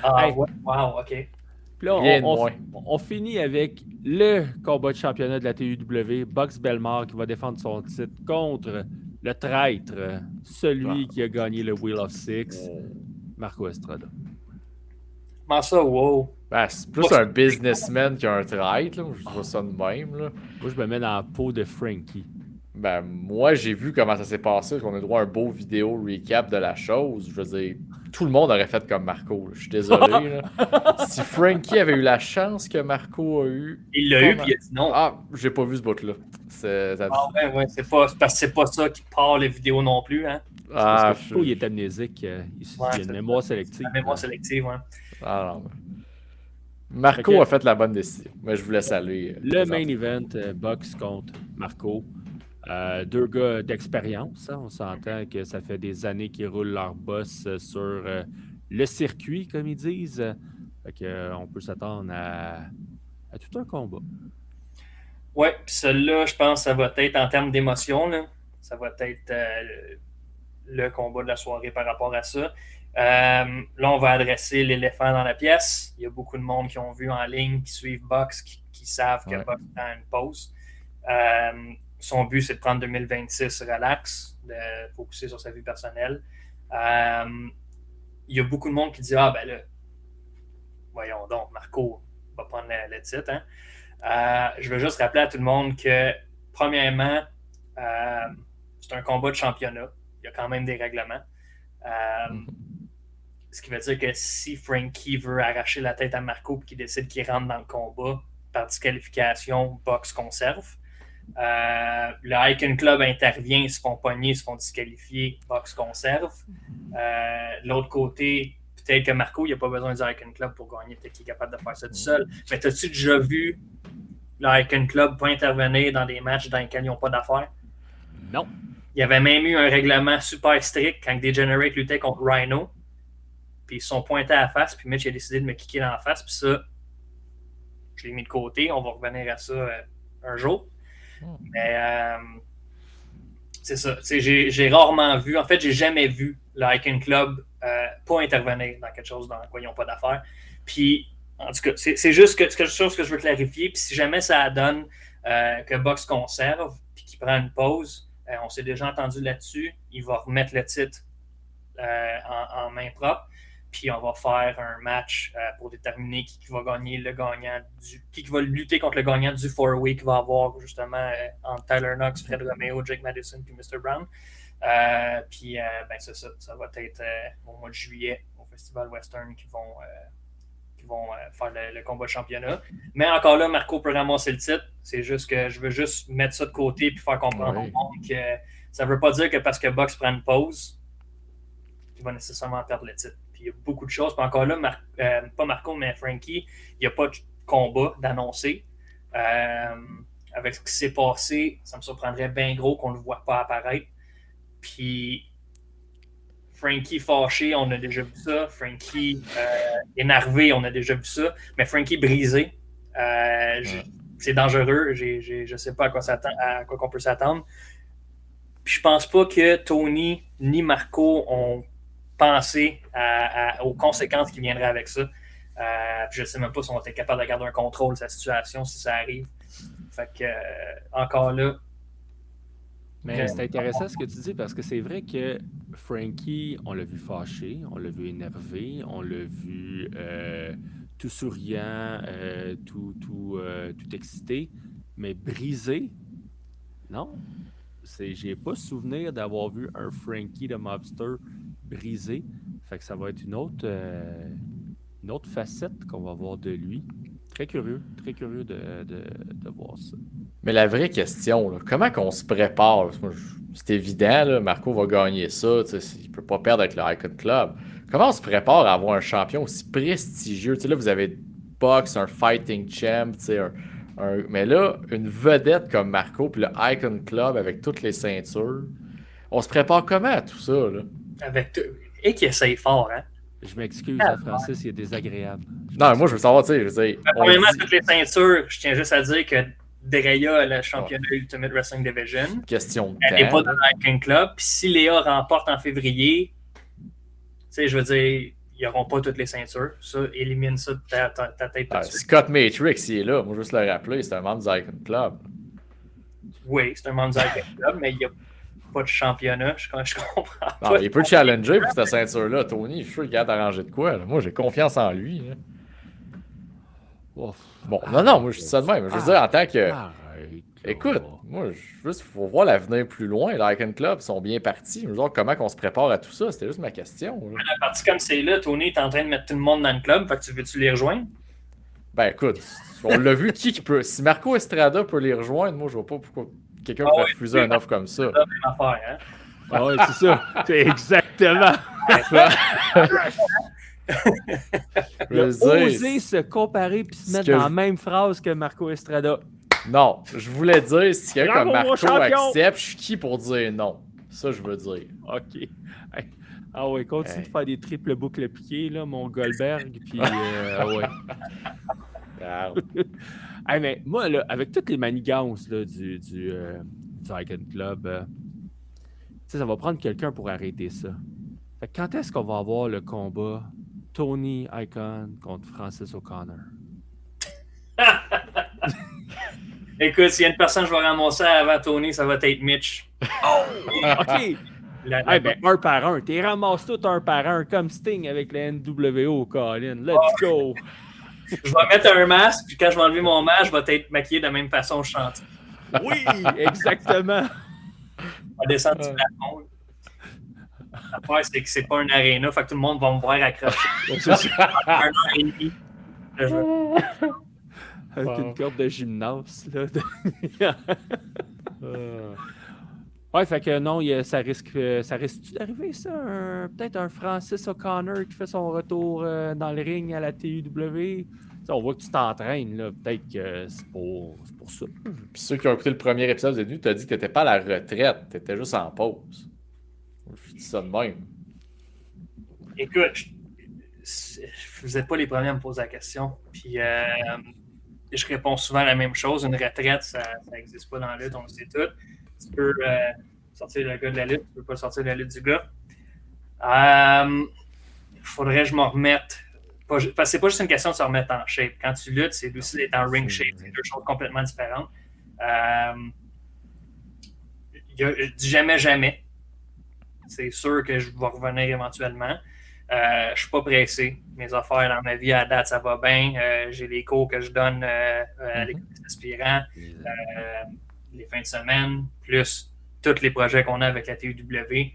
Wow, OK. Puis là, on finit avec le combat de championnat de la TEW, Bucks Belmar qui va défendre son titre contre le traître, celui qui a gagné le Wheel of Six, Marco Estrada. Comment ça, wow? Ben, c'est plus un businessman qu'un traître, là. Je vois ça de même. Là. Moi, je me mets dans la peau de Frankie. Ben, moi, j'ai vu comment ça s'est passé, qu'on a droit à un beau vidéo recap de la chose. Je veux dire, tout le monde aurait fait comme Marco. Là. Je suis désolé. Là. Si Frankie avait eu la chance que Marco a eu... Il l'a eu, puis il a dit non. J'ai pas vu ce bout-là. Ouais, c'est pas, parce que c'est pas ça qui part les vidéos non plus, hein. Parce que il est amnésique. Il a une mémoire sélective. La mémoire sélective, ouais. Ah, non. Marco a fait la bonne décision. Mais je voulais saluer. Le main event, Bucks contre Marco. Deux gars d'expérience. Hein, on s'entend que ça fait des années qu'ils roulent leur boss sur le circuit, comme ils disent. Fait que, on peut s'attendre à tout un combat. Ouais, puis celui-là, je pense que ça va être en termes d'émotion. Ça va être le combat de la soirée par rapport à ça. Là, on va adresser l'éléphant dans la pièce. Il y a beaucoup de monde qui ont vu en ligne, qui suivent Bucks, qui savent que Bucks prend une pause. Son but, c'est de prendre 2026 relax, de focuser sur sa vie personnelle. Il y a beaucoup de monde qui dit « Ah, ben là, voyons donc, Marco va prendre le titre. Hein? » Je veux juste rappeler à tout le monde que, premièrement, c'est un combat de championnat. Il y a quand même des règlements. Ce qui veut dire que si Frankie veut arracher la tête à Marco et qu'il décide qu'il rentre dans le combat par disqualification, Bucks conserve. Le Icon Club intervient, ils se font pogner, ils se font disqualifier, Bucks conserve. De l'autre côté, peut-être que Marco, il n'a pas besoin du Icon Club pour gagner, peut-être qu'il est capable de faire ça tout seul. Mais as-tu déjà vu le Icon Club pas intervenir dans des matchs dans lesquels ils n'ont pas d'affaires? Non. Il y avait même eu un règlement super strict quand Degenerate luttait contre Rhino. Puis ils se sont pointés à la face, puis Mitch a décidé de me kicker dans la face, puis ça, je l'ai mis de côté. On va revenir à ça un jour. Mais c'est ça. J'ai rarement vu, en fait, j'ai jamais vu le Icon Club pas intervenir dans quelque chose dans quoi ils n'ont pas d'affaires. Puis, en tout cas, c'est juste quelque chose que je veux clarifier. Puis si jamais ça donne que Bucks conserve, puis qu'il prend une pause, on s'est déjà entendu là-dessus, il va remettre le titre en main propre. Puis on va faire un match pour déterminer qui va gagner le gagnant qui va lutter contre le gagnant du 4-way qui va avoir justement entre Tyler Knox, Fred Romeo, Jake Madison puis Mr. Brown. Puis ben c'est ça. Ça va être au mois de juillet au Festival Western qui vont faire le combat de championnat. Mais encore là, Marco peut ramasser le titre. C'est juste que je veux juste mettre ça de côté puis faire comprendre au monde que ça ne veut pas dire que parce que Bucks prend une pause, il va nécessairement perdre le titre. Puis il y a beaucoup de choses. Puis encore là, pas Marco, mais Frankie, il n'y a pas de combat d'annoncer. Avec ce qui s'est passé, ça me surprendrait bien gros qu'on ne le voit pas apparaître. Puis Frankie fâché, on a déjà vu ça. Frankie énervé, on a déjà vu ça. Mais Frankie brisé, c'est dangereux. Je ne sais pas à quoi qu'on peut s'attendre. Puis je pense pas que Tony ni Marco ont pensé aux conséquences qui viendraient avec ça. Je ne sais même pas si on était capable de garder un contrôle de sa situation si ça arrive. Fait que, encore là. Mais c'est intéressant ce que tu dis parce que c'est vrai que Frankie, on l'a vu fâché, on l'a vu énervé, on l'a vu tout souriant, tout excité, mais brisé, non. J'ai pas souvenir d'avoir vu un Frankie de Mobster brisé. Fait que ça va être une autre facette qu'on va voir de lui. Très curieux de voir ça. Mais la vraie question, là, comment qu'on se prépare? C'est évident, là, Marco va gagner ça. Il ne peut pas perdre avec le Icon Club. Comment on se prépare à avoir un champion aussi prestigieux? Là, vous avez Bucks, un fighting champ, mais là, une vedette comme Marco, puis le Icon Club avec toutes les ceintures. On se prépare comment à tout ça? Là? Et qui essaye fort, hein? Je m'excuse, Francis, il est désagréable. Non, moi, je veux savoir, premièrement, toutes les ceintures, je tiens juste à dire que Dereya a le championnat Ultimate Wrestling Division. Question de Elle n'est pas dans l'Icon Club. Puis si Léa remporte en février, je veux dire, ils n'auront pas toutes les ceintures. Ça, élimine ça de ta tête. Scott Matrix, il est là. Moi, je veux juste le rappeler, c'est un membre du Icon Club. Oui, c'est un membre du Icon Club, mais il n'y a pas de championnat. Je comprends pas. Non, il peut challenger pour cette ceinture-là. Tony, je suis sûr qu'il a d'arranger de quoi. Là. Moi, j'ai confiance en lui. Là. Bon, non, moi, je dis ça de même. Je veux dire, en tant que... Écoute, moi, il faut voir l'avenir plus loin. L'Icon Club sont bien partis. Je veux dire, comment on se prépare à tout ça? C'était juste ma question. Là. La partie comme c'est là, Tony est en train de mettre tout le monde dans le club. Fait que veux-tu les rejoindre? Ben, écoute, on l'a vu, qui peut... Si Marco Estrada peut les rejoindre, moi, je vois pas pourquoi quelqu'un pourrait refuser une offre comme ça. C'est la même affaire, hein? Ah oui, c'est ça. C'est exactement. Il a veux dire, osé se comparer puis se ce mettre que dans je- la même phrase que Marco Estrada. Non, je voulais dire, si quelqu'un comme Bravo, mon Marco champion! accepte, je suis qui pour dire non? Ça, je veux dire. OK. Hey. Ah ouais, continue Hey. de faire des triples boucles piquées, là, mon Goldberg, puis ah ouais. Regarde. Hey, mais moi, là, avec toutes les manigances là, du Icon Club, tu sais, ça va prendre quelqu'un pour arrêter ça. Fait que quand est-ce qu'on va avoir le combat Tony Icon contre Francis O'Connor? Écoute, s'il y a une personne que je vais ramasser avant Tony, ça va être Mitch. OK! La- Eh ben, un par un. T'es ramasse tout un par un, comme Sting avec la NWO, Colin. Let's go! Je vais mettre un masque, puis quand je vais enlever mon masque, je vais être maquillé de la même façon que je chante. Oui, exactement. Je vais descendre du plafond. L'affaire, c'est que c'est pas un aréna, fait que tout le monde va me voir accroché. C'est ça. 1 heure et demie. Là, je vais- Avec Wow. une corde de gymnase. Là. Ouais, fait que non, ça risque-tu d'arriver, ça? Peut-être un Francis O'Connor qui fait son retour dans le ring à la TUW? T'sais, on voit que tu t'entraînes, là. Peut-être que c'est pour ça. Puis ceux qui ont écouté le premier épisode de nous, t'as dit que t'étais pas à la retraite, t'étais juste en pause. Je dis ça de même. Écoute, vous n'êtes pas les premiers à me poser la question. Puis je réponds souvent la même chose. Une retraite, ça n'existe pas dans la lutte, on le sait tout. Tu peux sortir le gars de la lutte, tu peux pas sortir de la lutte du gars. Il faudrait que je m'en remette. Parce que c'est pas juste une question de se remettre en shape. Quand tu luttes, c'est aussi d'être en ring shape. C'est deux choses complètement différentes. Je dis jamais. C'est sûr que je vais revenir éventuellement. Je suis pas pressé. Mes affaires dans ma vie à date, ça va bien. J'ai les cours que je donne à l'école des aspirants, les fins de semaine, plus tous les projets qu'on a avec la TUW. Puis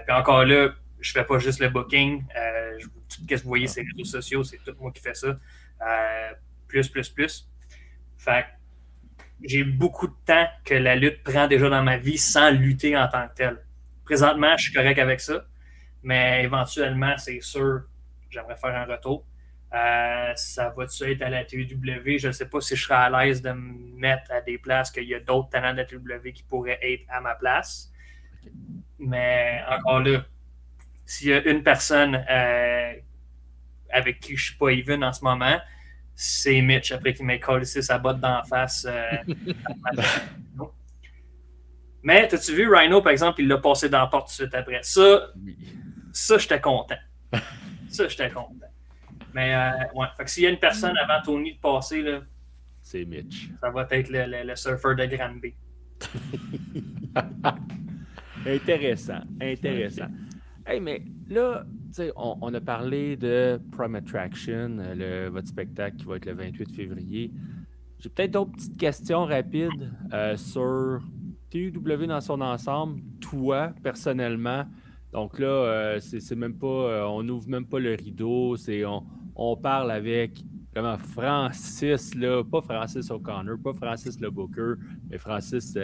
encore là, je fais pas juste le booking. Tout ce que vous voyez sur les réseaux sociaux, c'est tout moi qui fais ça. Plus. Fait que j'ai beaucoup de temps que la lutte prend déjà dans ma vie sans lutter en tant que tel. Présentement, je suis correct avec ça, mais éventuellement, c'est sûr, j'aimerais faire un retour. Ça va-tu être à la TUW? Je ne sais pas si je serai à l'aise de me mettre à des places qu'il y a d'autres talents de la TUW qui pourraient être à ma place. Mais encore là, s'il y a une personne avec qui je ne suis pas even en ce moment, c'est Mitch, après qu'il m'ait collé sa botte d'en face. Mais, t'as-tu vu Rhino, par exemple, il l'a passé dans la porte tout de suite après. Ça, j'étais content. Mais, ouais. Fait que s'il y a une personne avant Tony de passer, là, C'est Mitch. ça va être le surfeur de Granby. Intéressant. Hey, mais là, tu sais, on a parlé de Prime Attraction, votre spectacle qui va être le 28 février. J'ai peut-être d'autres petites questions rapides sur TUW dans son ensemble, toi, personnellement. Donc là, c'est même pas, on n'ouvre même pas le rideau, on parle avec vraiment Francis, là, pas Francis O'Connor, pas Francis le Booker, mais Francis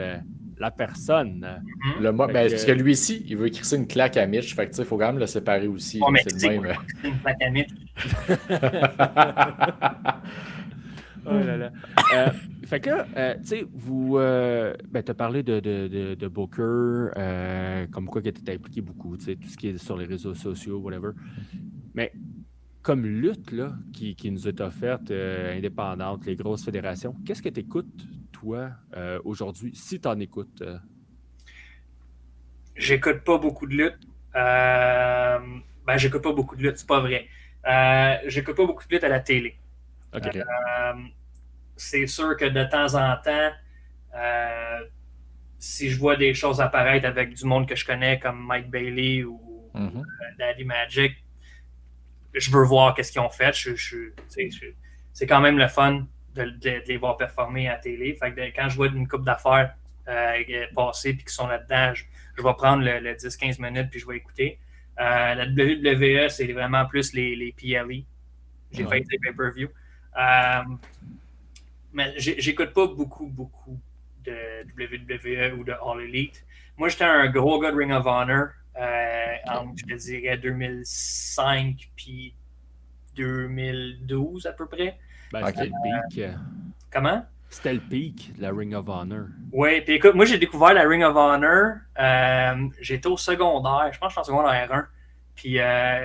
la personne. Parce que lui ici, il veut crisser une claque à Mitch, fait que tu sais, il faut quand même le séparer aussi. Oh, mais C'est le même. une plaque à Mitch. Oh là là. Fait que là, tu sais, tu as parlé de Booker, comme quoi qui était impliqué beaucoup, tu sais, tout ce qui est sur les réseaux sociaux, whatever. Mais comme lutte là, qui nous est offerte, indépendante, les grosses fédérations, qu'est-ce que tu écoutes, toi, aujourd'hui, si tu en écoutes? J'écoute pas beaucoup de lutte. J'écoute pas beaucoup de lutte, c'est pas vrai. J'écoute pas beaucoup de lutte à la télé. OK. C'est sûr que de temps en temps, si je vois des choses apparaître avec du monde que je connais comme Mike Bailey ou Daddy Magic, je veux voir qu'est-ce qu'ils ont fait. C'est quand même le fun de les voir performer à la télé. Fait que quand je vois une couple d'affaires passer et qu'ils sont là-dedans, je vais prendre le 10-15 minutes puis je vais écouter. La WWE, c'est vraiment plus les PLE. J'ai fait des pay-per-view. Mais j'écoute pas beaucoup de WWE ou de All Elite. Moi, j'étais un gros gars de Ring of Honor entre, je te dirais, 2005 puis 2012 à peu près. Ben, c'était le pic. Comment? C'était le pic de la Ring of Honor. Oui, puis écoute, moi j'ai découvert la Ring of Honor, j'étais au secondaire, je pense que j'étais en secondaire 1, puis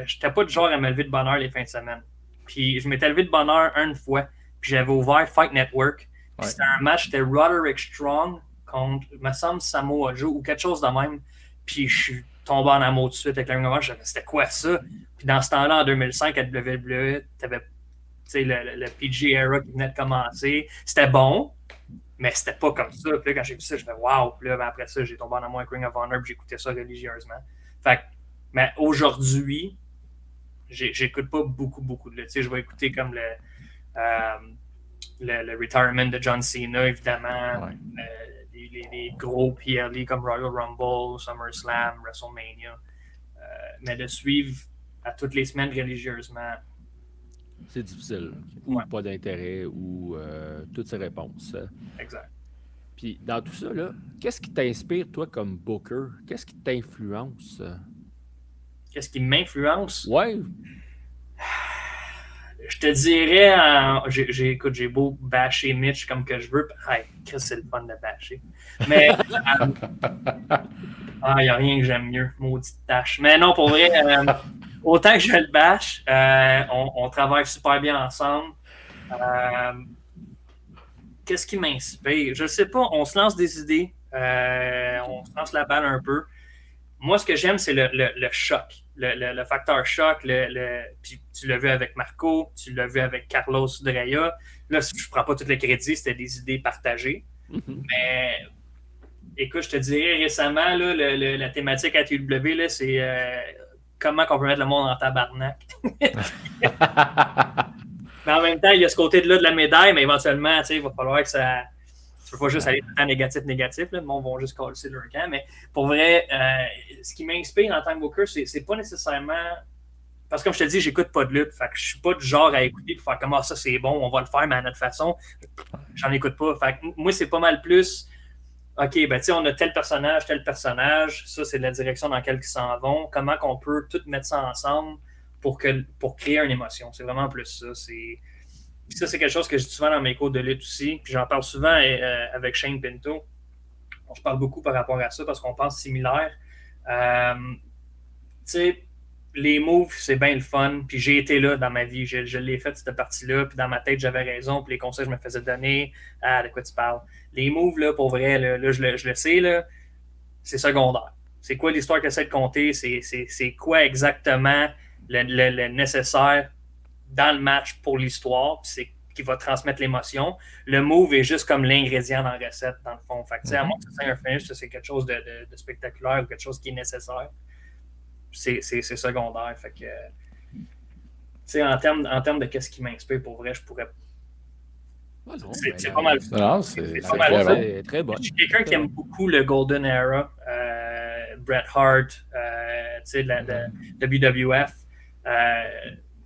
j'étais pas du genre à me lever de bonne heure les fins de semaine. Puis je m'étais levé de bonne heure une fois, puis j'avais ouvert Fight Network, puis c'était un match, c'était Roderick Strong contre, il me semble, Samoa Joe ou quelque chose de même, puis je suis tombé en amour tout de suite avec la Ring of Honor, je me disais, c'était quoi ça? Puis dans ce temps-là, en 2005, à WWE, t'avais le PG era qui venait de commencer. C'était bon, mais c'était pas comme ça. Puis là, quand j'ai vu ça, je me wow. Puis là, après ça, j'ai tombé en amour avec Ring of Honor, puis j'écoutais ça religieusement. Fait que, mais aujourd'hui, j'écoute pas beaucoup de lutte. Je vais écouter comme le retirement de John Cena, évidemment. Les gros PLE comme Royal Rumble, SummerSlam, WrestleMania. Mais de suivre à toutes les semaines religieusement, c'est difficile. Ou pas d'intérêt, ou toutes ces réponses. Exact. Puis dans tout ça, là, qu'est-ce qui t'inspire, toi, comme booker? Qu'est-ce qui t'influence? Qu'est-ce qui m'influence? Ouais. Je te dirais, écoute, j'ai beau bâcher Mitch comme que je veux. Hey, c'est le fun de bâcher. Mais il n'y a rien que j'aime mieux, maudite tâche. Mais non, pour vrai, autant que je le bâche, on travaille super bien ensemble. Qu'est-ce qui m'inspire? Je sais pas, on se lance des idées, on se lance la balle un peu. Moi, ce que j'aime, c'est le choc, le facteur choc. Puis tu l'as vu avec Marco, tu l'as vu avec Carlos Dreya. Là, je ne prends pas tous les crédits, c'était des idées partagées. Mais écoute, je te dirais récemment, là, la thématique à TW, là, c'est comment on peut mettre le monde en tabarnak. Mais en même temps, il y a ce côté-là de la médaille, mais éventuellement, il va falloir que ça. Tu ne peux pas juste aller tout le temps négatif. Là, le monde va juste casser leur camp. Mais pour vrai, ce qui m'inspire en tant que booker, c'est pas nécessairement. Parce que comme je te dis, j'écoute pas de lutte. Fait que je suis pas du genre à écouter et faire comme ça, c'est bon, on va le faire, mais à notre façon. J'en écoute pas. Fait que moi, c'est pas mal plus. OK, ben tu sais, on a tel personnage, ça, c'est la direction dans laquelle ils s'en vont. Comment qu'on peut tout mettre ça ensemble pour créer une émotion. C'est vraiment plus ça. Puis ça, c'est quelque chose que je dis souvent dans mes cours de lutte aussi. Puis j'en parle souvent avec Shane Pinto. On se parle beaucoup par rapport à ça parce qu'on pense similaire. Tu sais, les moves, c'est bien le fun. Puis j'ai été là dans ma vie. Je l'ai fait, cette partie-là. Puis dans ma tête, j'avais raison. Puis les conseils que je me faisais donner. De quoi tu parles? Les moves, là, pour vrai, là, je le sais, là, c'est secondaire. C'est quoi l'histoire que c'est de compter? C'est quoi exactement le nécessaire dans le match pour l'histoire, puis c'est qui va transmettre l'émotion. Le move est juste comme l'ingrédient dans la recette, dans le fond. Fait que, à moins que c'est un finish, c'est quelque chose de spectaculaire ou quelque chose qui est nécessaire. C'est secondaire. Fait que, en termes de qu'est-ce qui m'inspire, pour vrai, je pourrais. C'est pas mal. Non, c'est très bon. Je suis quelqu'un qui aime beaucoup le Golden Era, Bret Hart, la WWF.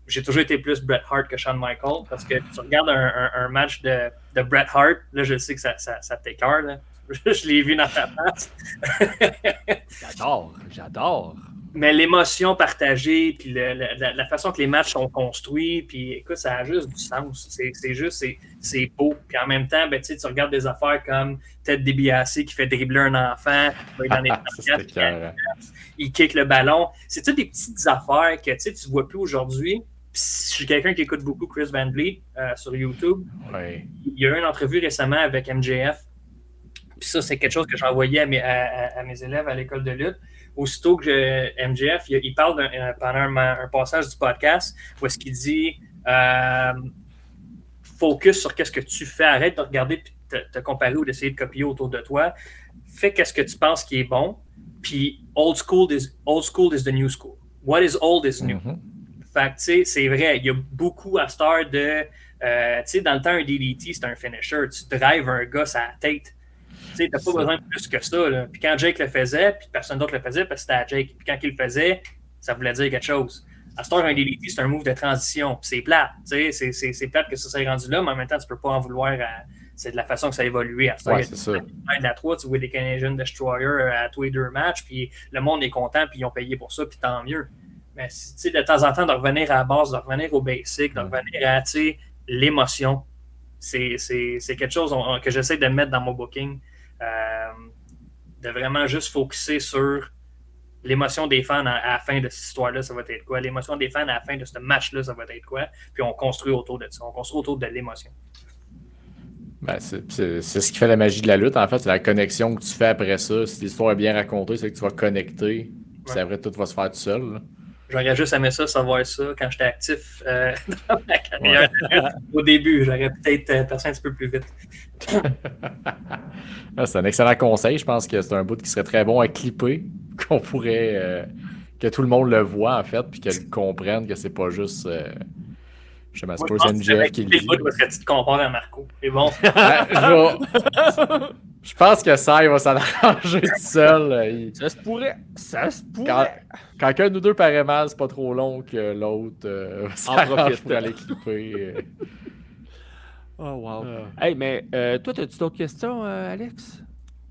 J'ai toujours été plus Bret Hart que Shawn Michaels parce que tu regardes un match de Bret Hart, là, je sais que ça t'écoeure, là. Je l'ai vu dans ta face. J'adore. Mais l'émotion partagée, puis la façon que les matchs sont construits, puis écoute, ça a juste du sens. C'est beau. Puis en même temps, ben, tu regardes des affaires comme Ted DiBiase qui fait dribbler un enfant, dans les il kick le ballon. C'est toutes des petites affaires que tu vois plus aujourd'hui. Puis je suis quelqu'un qui écoute beaucoup Chris Van Vliet sur YouTube. Ouais. Il y a eu une entrevue récemment avec MJF. Puis ça, c'est quelque chose que j'ai envoyé à mes élèves à l'école de lutte. Aussitôt que MJF, il parle pendant un passage du podcast où est-ce qu'il dit focus sur qu'est-ce que tu fais, arrête de regarder et te comparer ou d'essayer de copier autour de toi. Fais qu'est-ce que tu penses qui est bon. Puis old school is the new school. What is old is new. Fait que, tu sais, c'est vrai, il y a beaucoup à star de. Tu sais, dans le temps, un DDT, c'est un finisher. Tu drives un gars à la tête. Tu sais, t'as pas besoin de plus que ça. Là. Puis quand Jake le faisait, puis personne d'autre le faisait, parce que c'était à Jake. Puis quand il le faisait, ça voulait dire quelque chose. À star, un DDT, c'est un move de transition. Puis c'est plate. Tu sais, c'est plate que ça s'est rendu là, mais en même temps, tu peux pas en vouloir c'est de la façon que ça a évolué. À star, ouais, c'est ça. De la 3, tu vois des Canadian Destroyer à tous les 2 matchs, puis le monde est content, puis ils ont payé pour ça, puis tant mieux. Mais de temps en temps, de revenir à la base, de revenir au basic, de revenir à l'émotion, c'est quelque chose que j'essaie de mettre dans mon booking. De vraiment juste focuser sur l'émotion des fans à la fin de cette histoire-là, ça va être quoi? L'émotion des fans à la fin de ce match-là, ça va être quoi? Puis on construit autour de ça. On construit autour de l'émotion. Ben, c'est ce qui fait la magie de la lutte, en fait. C'est la connexion que tu fais après ça. Si l'histoire est bien racontée, c'est que tu vas connecter. Puis après, tout va se faire tout seul. Là. J'aurais juste aimé ça, savoir ça, quand j'étais actif dans ma carrière. Au début, j'aurais peut-être passé un petit peu plus vite. C'est un excellent conseil. Je pense que c'est un bout qui serait très bon à clipper. Qu'on pourrait... que tout le monde le voit, en fait, puis qu'elle comprenne que c'est pas juste... je sais pas, c'est pas NGF qui le dit. Parce que tu te compares à Marco. C'est bon. Je pense que ça, il va s'en arranger tout seul. Ça se pourrait. Ça se pourrait. Quand un ou deux paraît mal, c'est pas trop long que l'autre s'arrange pour aller clipper. Oh, wow. Hey, mais toi, as-tu d'autres questions, Alex?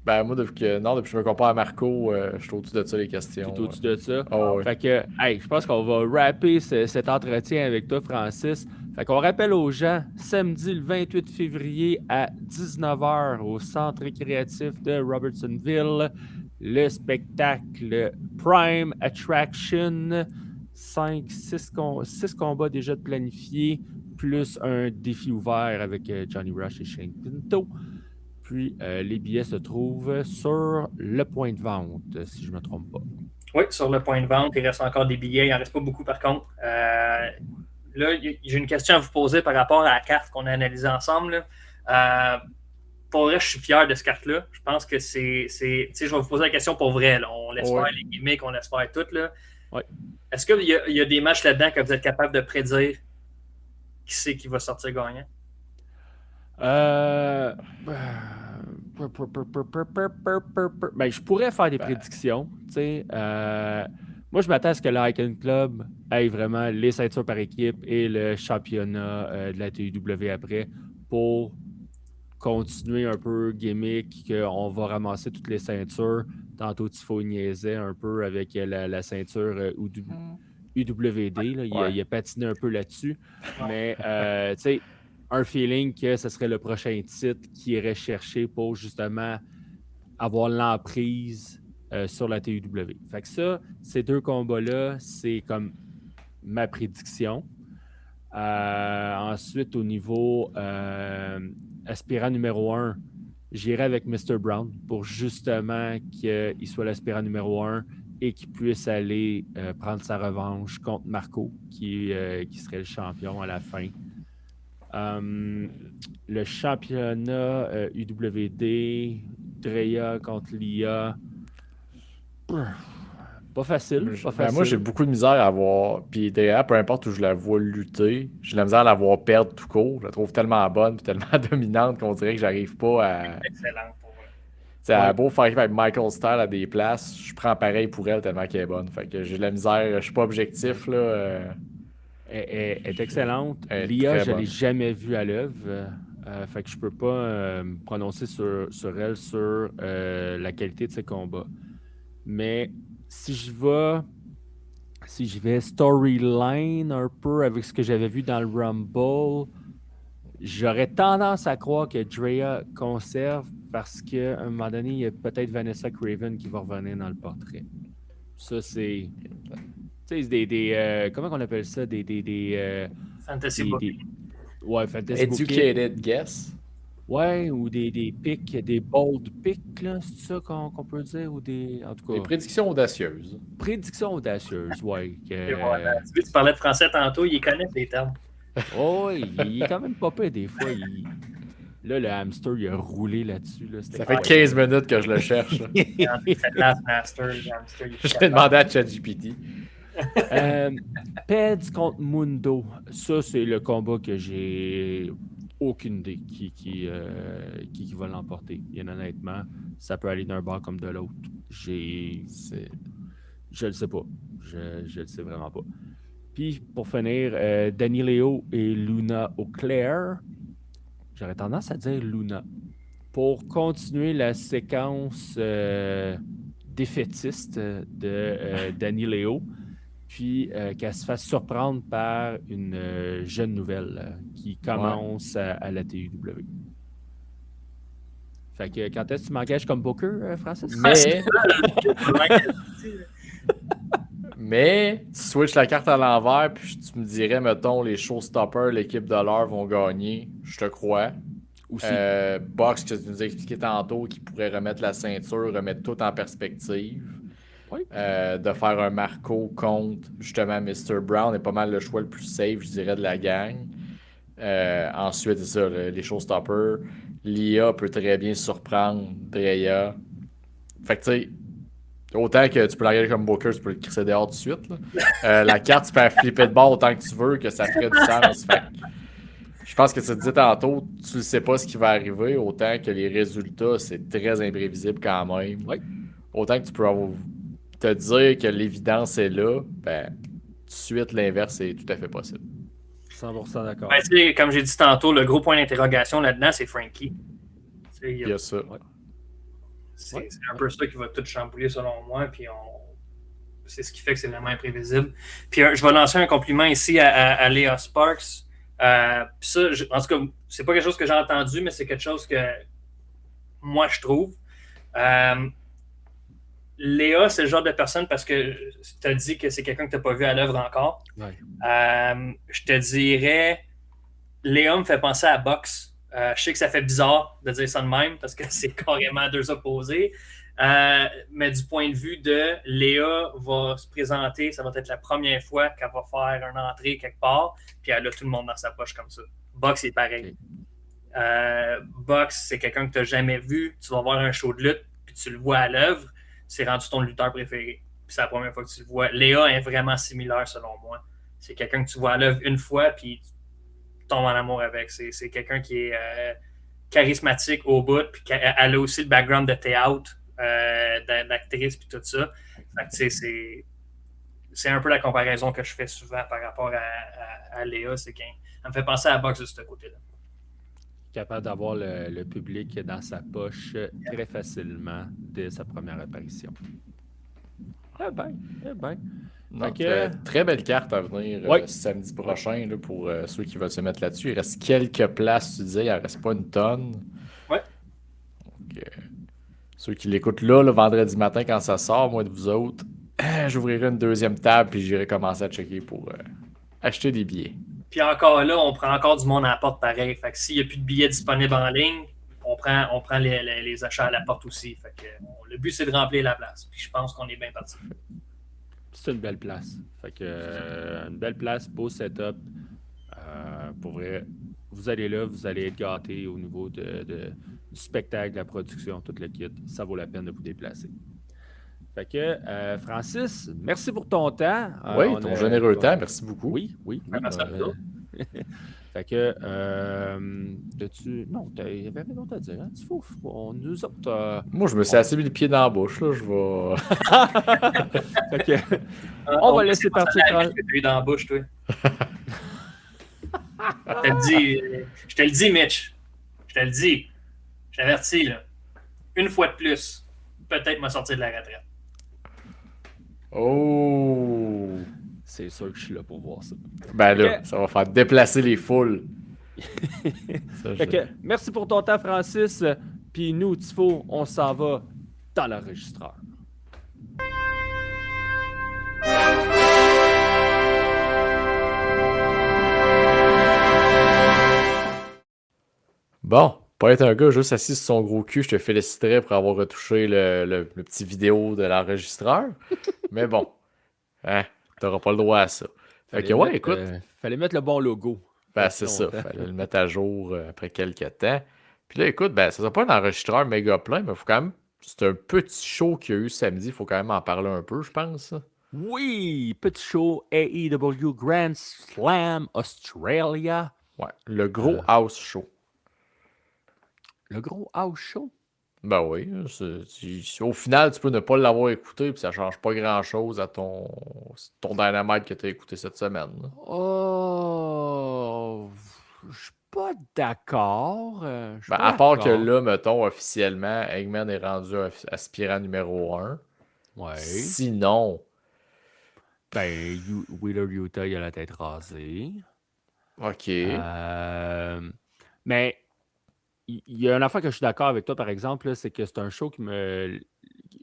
Ben, moi, depuis que je me compare à Marco, je suis au-dessus de ça, les questions. Tu es au-dessus de ça? Oh, fait que, hey, je pense qu'on va rapper cet entretien avec toi, Francis. Fait qu'on rappelle aux gens, samedi le 28 février à 19h au centre récréatif de Robertsonville, le spectacle Prime Attraction. 6 combats déjà planifiés, plus un défi ouvert avec Johnny Rush et Shane Pinto. Puis, les billets se trouvent sur le point de vente, si je ne me trompe pas. Oui, sur le point de vente. Il reste encore des billets. Il n'en reste pas beaucoup, par contre. Là, j'ai une question à vous poser par rapport à la carte qu'on a analysée ensemble. Pour vrai, je suis fier de cette carte-là. Je pense que c'est je vais vous poser la question pour vrai. Là. On laisse faire les gimmicks, on laisse faire tout. Là. Ouais. Est-ce qu'il y a des matchs là-dedans que vous êtes capable de prédire qui c'est qui va sortir gagnant? Ben, je pourrais faire des prédictions. Moi, je m'attends à ce que l'Icon Club ait vraiment les ceintures par équipe et le championnat de la TUW après pour continuer un peu gimmick, qu'on va ramasser toutes les ceintures. Tantôt, Tifo niaisait un peu avec la ceinture UWD. Là. Il a patiné un peu là-dessus. Mais, tu sais, un feeling que ce serait le prochain titre qui irait chercher pour justement avoir l'emprise sur la TUW. Fait que ça, ces deux combats-là, c'est comme ma prédiction. Ensuite, au niveau aspirant numéro 1, j'irai avec Mr. Brown pour justement qu'il soit l'aspirant numéro 1 et qu'il puisse aller prendre sa revanche contre Marco, qui serait le champion à la fin. Le championnat UWD, Drea contre Lia. Pas facile. Moi, j'ai beaucoup de misère à voir. Puis Drea, peu importe où je la vois lutter, j'ai de la misère à la voir perdre tout court. Je la trouve tellement bonne et tellement dominante qu'on dirait que j'arrive pas à. Excellent pour moi. Elle a beau faire avec Michael Style à des places, je prends pareil pour elle tellement qu'elle est bonne. Fait que j'ai de la misère, je suis pas objectif là. Elle est excellente. Elle est Lia, je ne bonne. l'ai jamais vue à l'œuvre. Fait que je peux pas me prononcer sur elle, sur la qualité de ses combats. Mais si je vais storyline un peu avec ce que j'avais vu dans le Rumble, j'aurais tendance à croire que Drea conserve parce qu'à un moment donné, il y a peut-être Vanessa Craven qui va revenir dans le portrait. Ça, c'est... Tu sais, comment on appelle ça? Fantasy booking. Ouais, fantasy Educated guess. Ouais, ou des pics, des bold picks, là, c'est ça qu'on peut dire? Ou en tout cas... Des prédictions audacieuses. Prédictions audacieuses, ouais. Tu parlais de français tantôt, il connaît les termes. Oh, il est quand même pas pire des fois. Là, le hamster, il a roulé là-dessus. Là. Ça fait 15 minutes que je le cherche. Je l'ai demandé à ChatGPT. Peds contre Mundo. Ça, c'est le combat que j'ai aucune idée qui va l'emporter. Bien honnêtement, ça peut aller d'un bord comme de l'autre. Je le sais pas. Je le sais vraiment pas. Puis, pour finir, Danny Leo et Luna Auclair. J'aurais tendance à dire Luna. Pour continuer la séquence défaitiste de Danny Leo, puis qu'elle se fasse surprendre par une jeune nouvelle qui commence à la TUW. Fait que quand est-ce que tu m'engages comme Booker, Francis? Mais tu switches la carte à l'envers, puis tu me dirais, mettons, les showstoppers, l'équipe de l'heure vont gagner. Je te crois. Aussi. Box, que tu nous as expliqué tantôt, qui pourrait remettre la ceinture, remettre tout en perspective. Oui. De faire un Marco contre, justement, Mr. Brown est pas mal le choix le plus safe, je dirais, de la gang. Ensuite, c'est ça, les showstoppers. Lia peut très bien surprendre Dreya. Fait que, tu sais, autant que tu peux la regarder comme Booker, tu peux le crisser dehors tout de suite. La carte, tu peux la flipper de bord autant que tu veux, que ça ferait du sens. Fait que, je pense que tu te dis tantôt, tu ne sais pas ce qui va arriver, autant que les résultats, c'est très imprévisible quand même. Oui. Autant que tu peux te dire que l'évidence est là, ben, tout de suite, l'inverse est tout à fait possible. 100% d'accord. Ben, comme j'ai dit tantôt, le gros point d'interrogation là-dedans, c'est Frankie. Il y a ça. C'est un peu ça qui va tout chambouler selon moi. Puis c'est ce qui fait que c'est vraiment imprévisible. Puis je vais lancer un compliment ici à Léa Sparks. Puis ça, en tout cas, c'est pas quelque chose que j'ai entendu, mais c'est quelque chose que moi je trouve. Léa, c'est le genre de personne, parce que tu as dit que c'est quelqu'un que tu n'as pas vu à l'œuvre encore. Ouais. Je te dirais, Léa me fait penser à Box. Je sais que ça fait bizarre de dire ça de même parce que c'est carrément deux opposés. Mais du point de vue de Léa va se présenter, ça va être la première fois qu'elle va faire une entrée quelque part, puis elle a tout le monde dans sa poche comme ça. Box est pareil. Box, c'est quelqu'un que tu n'as jamais vu. Tu vas voir un show de lutte, puis tu le vois à l'œuvre. C'est rendu ton lutteur préféré. Puis c'est la première fois que tu le vois. Léa est vraiment similaire selon moi. C'est quelqu'un que tu vois à l'œuvre une fois, puis tu tombes en amour avec. C'est quelqu'un qui est charismatique au bout, puis elle a aussi le background de théâtre, d'actrice, puis tout ça. Fait que, c'est un peu la comparaison que je fais souvent par rapport à Léa. C'est qu'elle me fait penser à Box de ce côté-là. Capable d'avoir le public dans sa poche très facilement dès sa première apparition. Eh bien. Très belle carte à venir samedi prochain là, pour ceux qui veulent se mettre là-dessus. Il reste quelques places, tu disais, il n'en reste pas une tonne. Ouais. Donc, ceux qui l'écoutent là, le vendredi matin quand ça sort, moi de vous autres, j'ouvrirai une deuxième table puis j'irai commencer à checker pour acheter des billets. Puis encore là, on prend encore du monde à la porte pareil. Fait que s'il n'y a plus de billets disponibles en ligne, on prend les achats à la porte aussi. Fait que le but, c'est de remplir la place. Puis je pense qu'on est bien parti. C'est une belle place. Fait que une belle place, beau setup. Pour vrai, vous allez là, vous allez être gâtés au niveau du spectacle, de la production, tout le kit. Ça vaut la peine de vous déplacer. Fait que, Francis, merci pour ton temps. Oui, ton généreux temps, merci beaucoup. Oui. Merci à vous. Fait que, non, il y avait rien d'autre à dire. Hein? Nous autres. Moi, je me suis assez mis le pied dans la bouche. Là. Je vais. Fait que, on va laisser partir. Tu dans la bouche, toi. Je te le dis, Mitch. Je te le dis. Je t'avertis, là. Une fois de plus, peut-être me sortir de la retraite. Oh! C'est sûr que je suis là pour voir ça. Ben là, ça va faire déplacer les foules. Merci pour ton temps, Francis. Puis nous, Tifo, on s'en va dans l'enregistreur. Bon, pas être un gars juste assis sur son gros cul, je te féliciterais pour avoir retouché le petit vidéo de l'enregistreur. Mais bon, t'auras pas le droit à ça. Fait que ouais, écoute. Fallait mettre le bon logo. Ben c'est ça, fallait le mettre à jour après quelques temps. Puis là, écoute, ben ça sera pas un enregistreur méga plein, mais faut quand même. C'est un petit show qu'il y a eu samedi, il faut quand même en parler un peu, je pense. Oui, petit show AEW Grand Slam Australia. Ouais, le gros house show. Le gros house show? Ben oui. Au final, tu peux ne pas l'avoir écouté, puis ça change pas grand-chose à ton Dynamite que tu as écouté cette semaine. Là. Oh, je suis pas d'accord. À part que là, mettons, officiellement, Eggman est rendu aspirant numéro 1. Ouais. Sinon, Ben, Wheeler Utah, il a la tête rasée. OK. Mais il y a une affaire que je suis d'accord avec toi, par exemple, là, c'est que c'est un show qui me.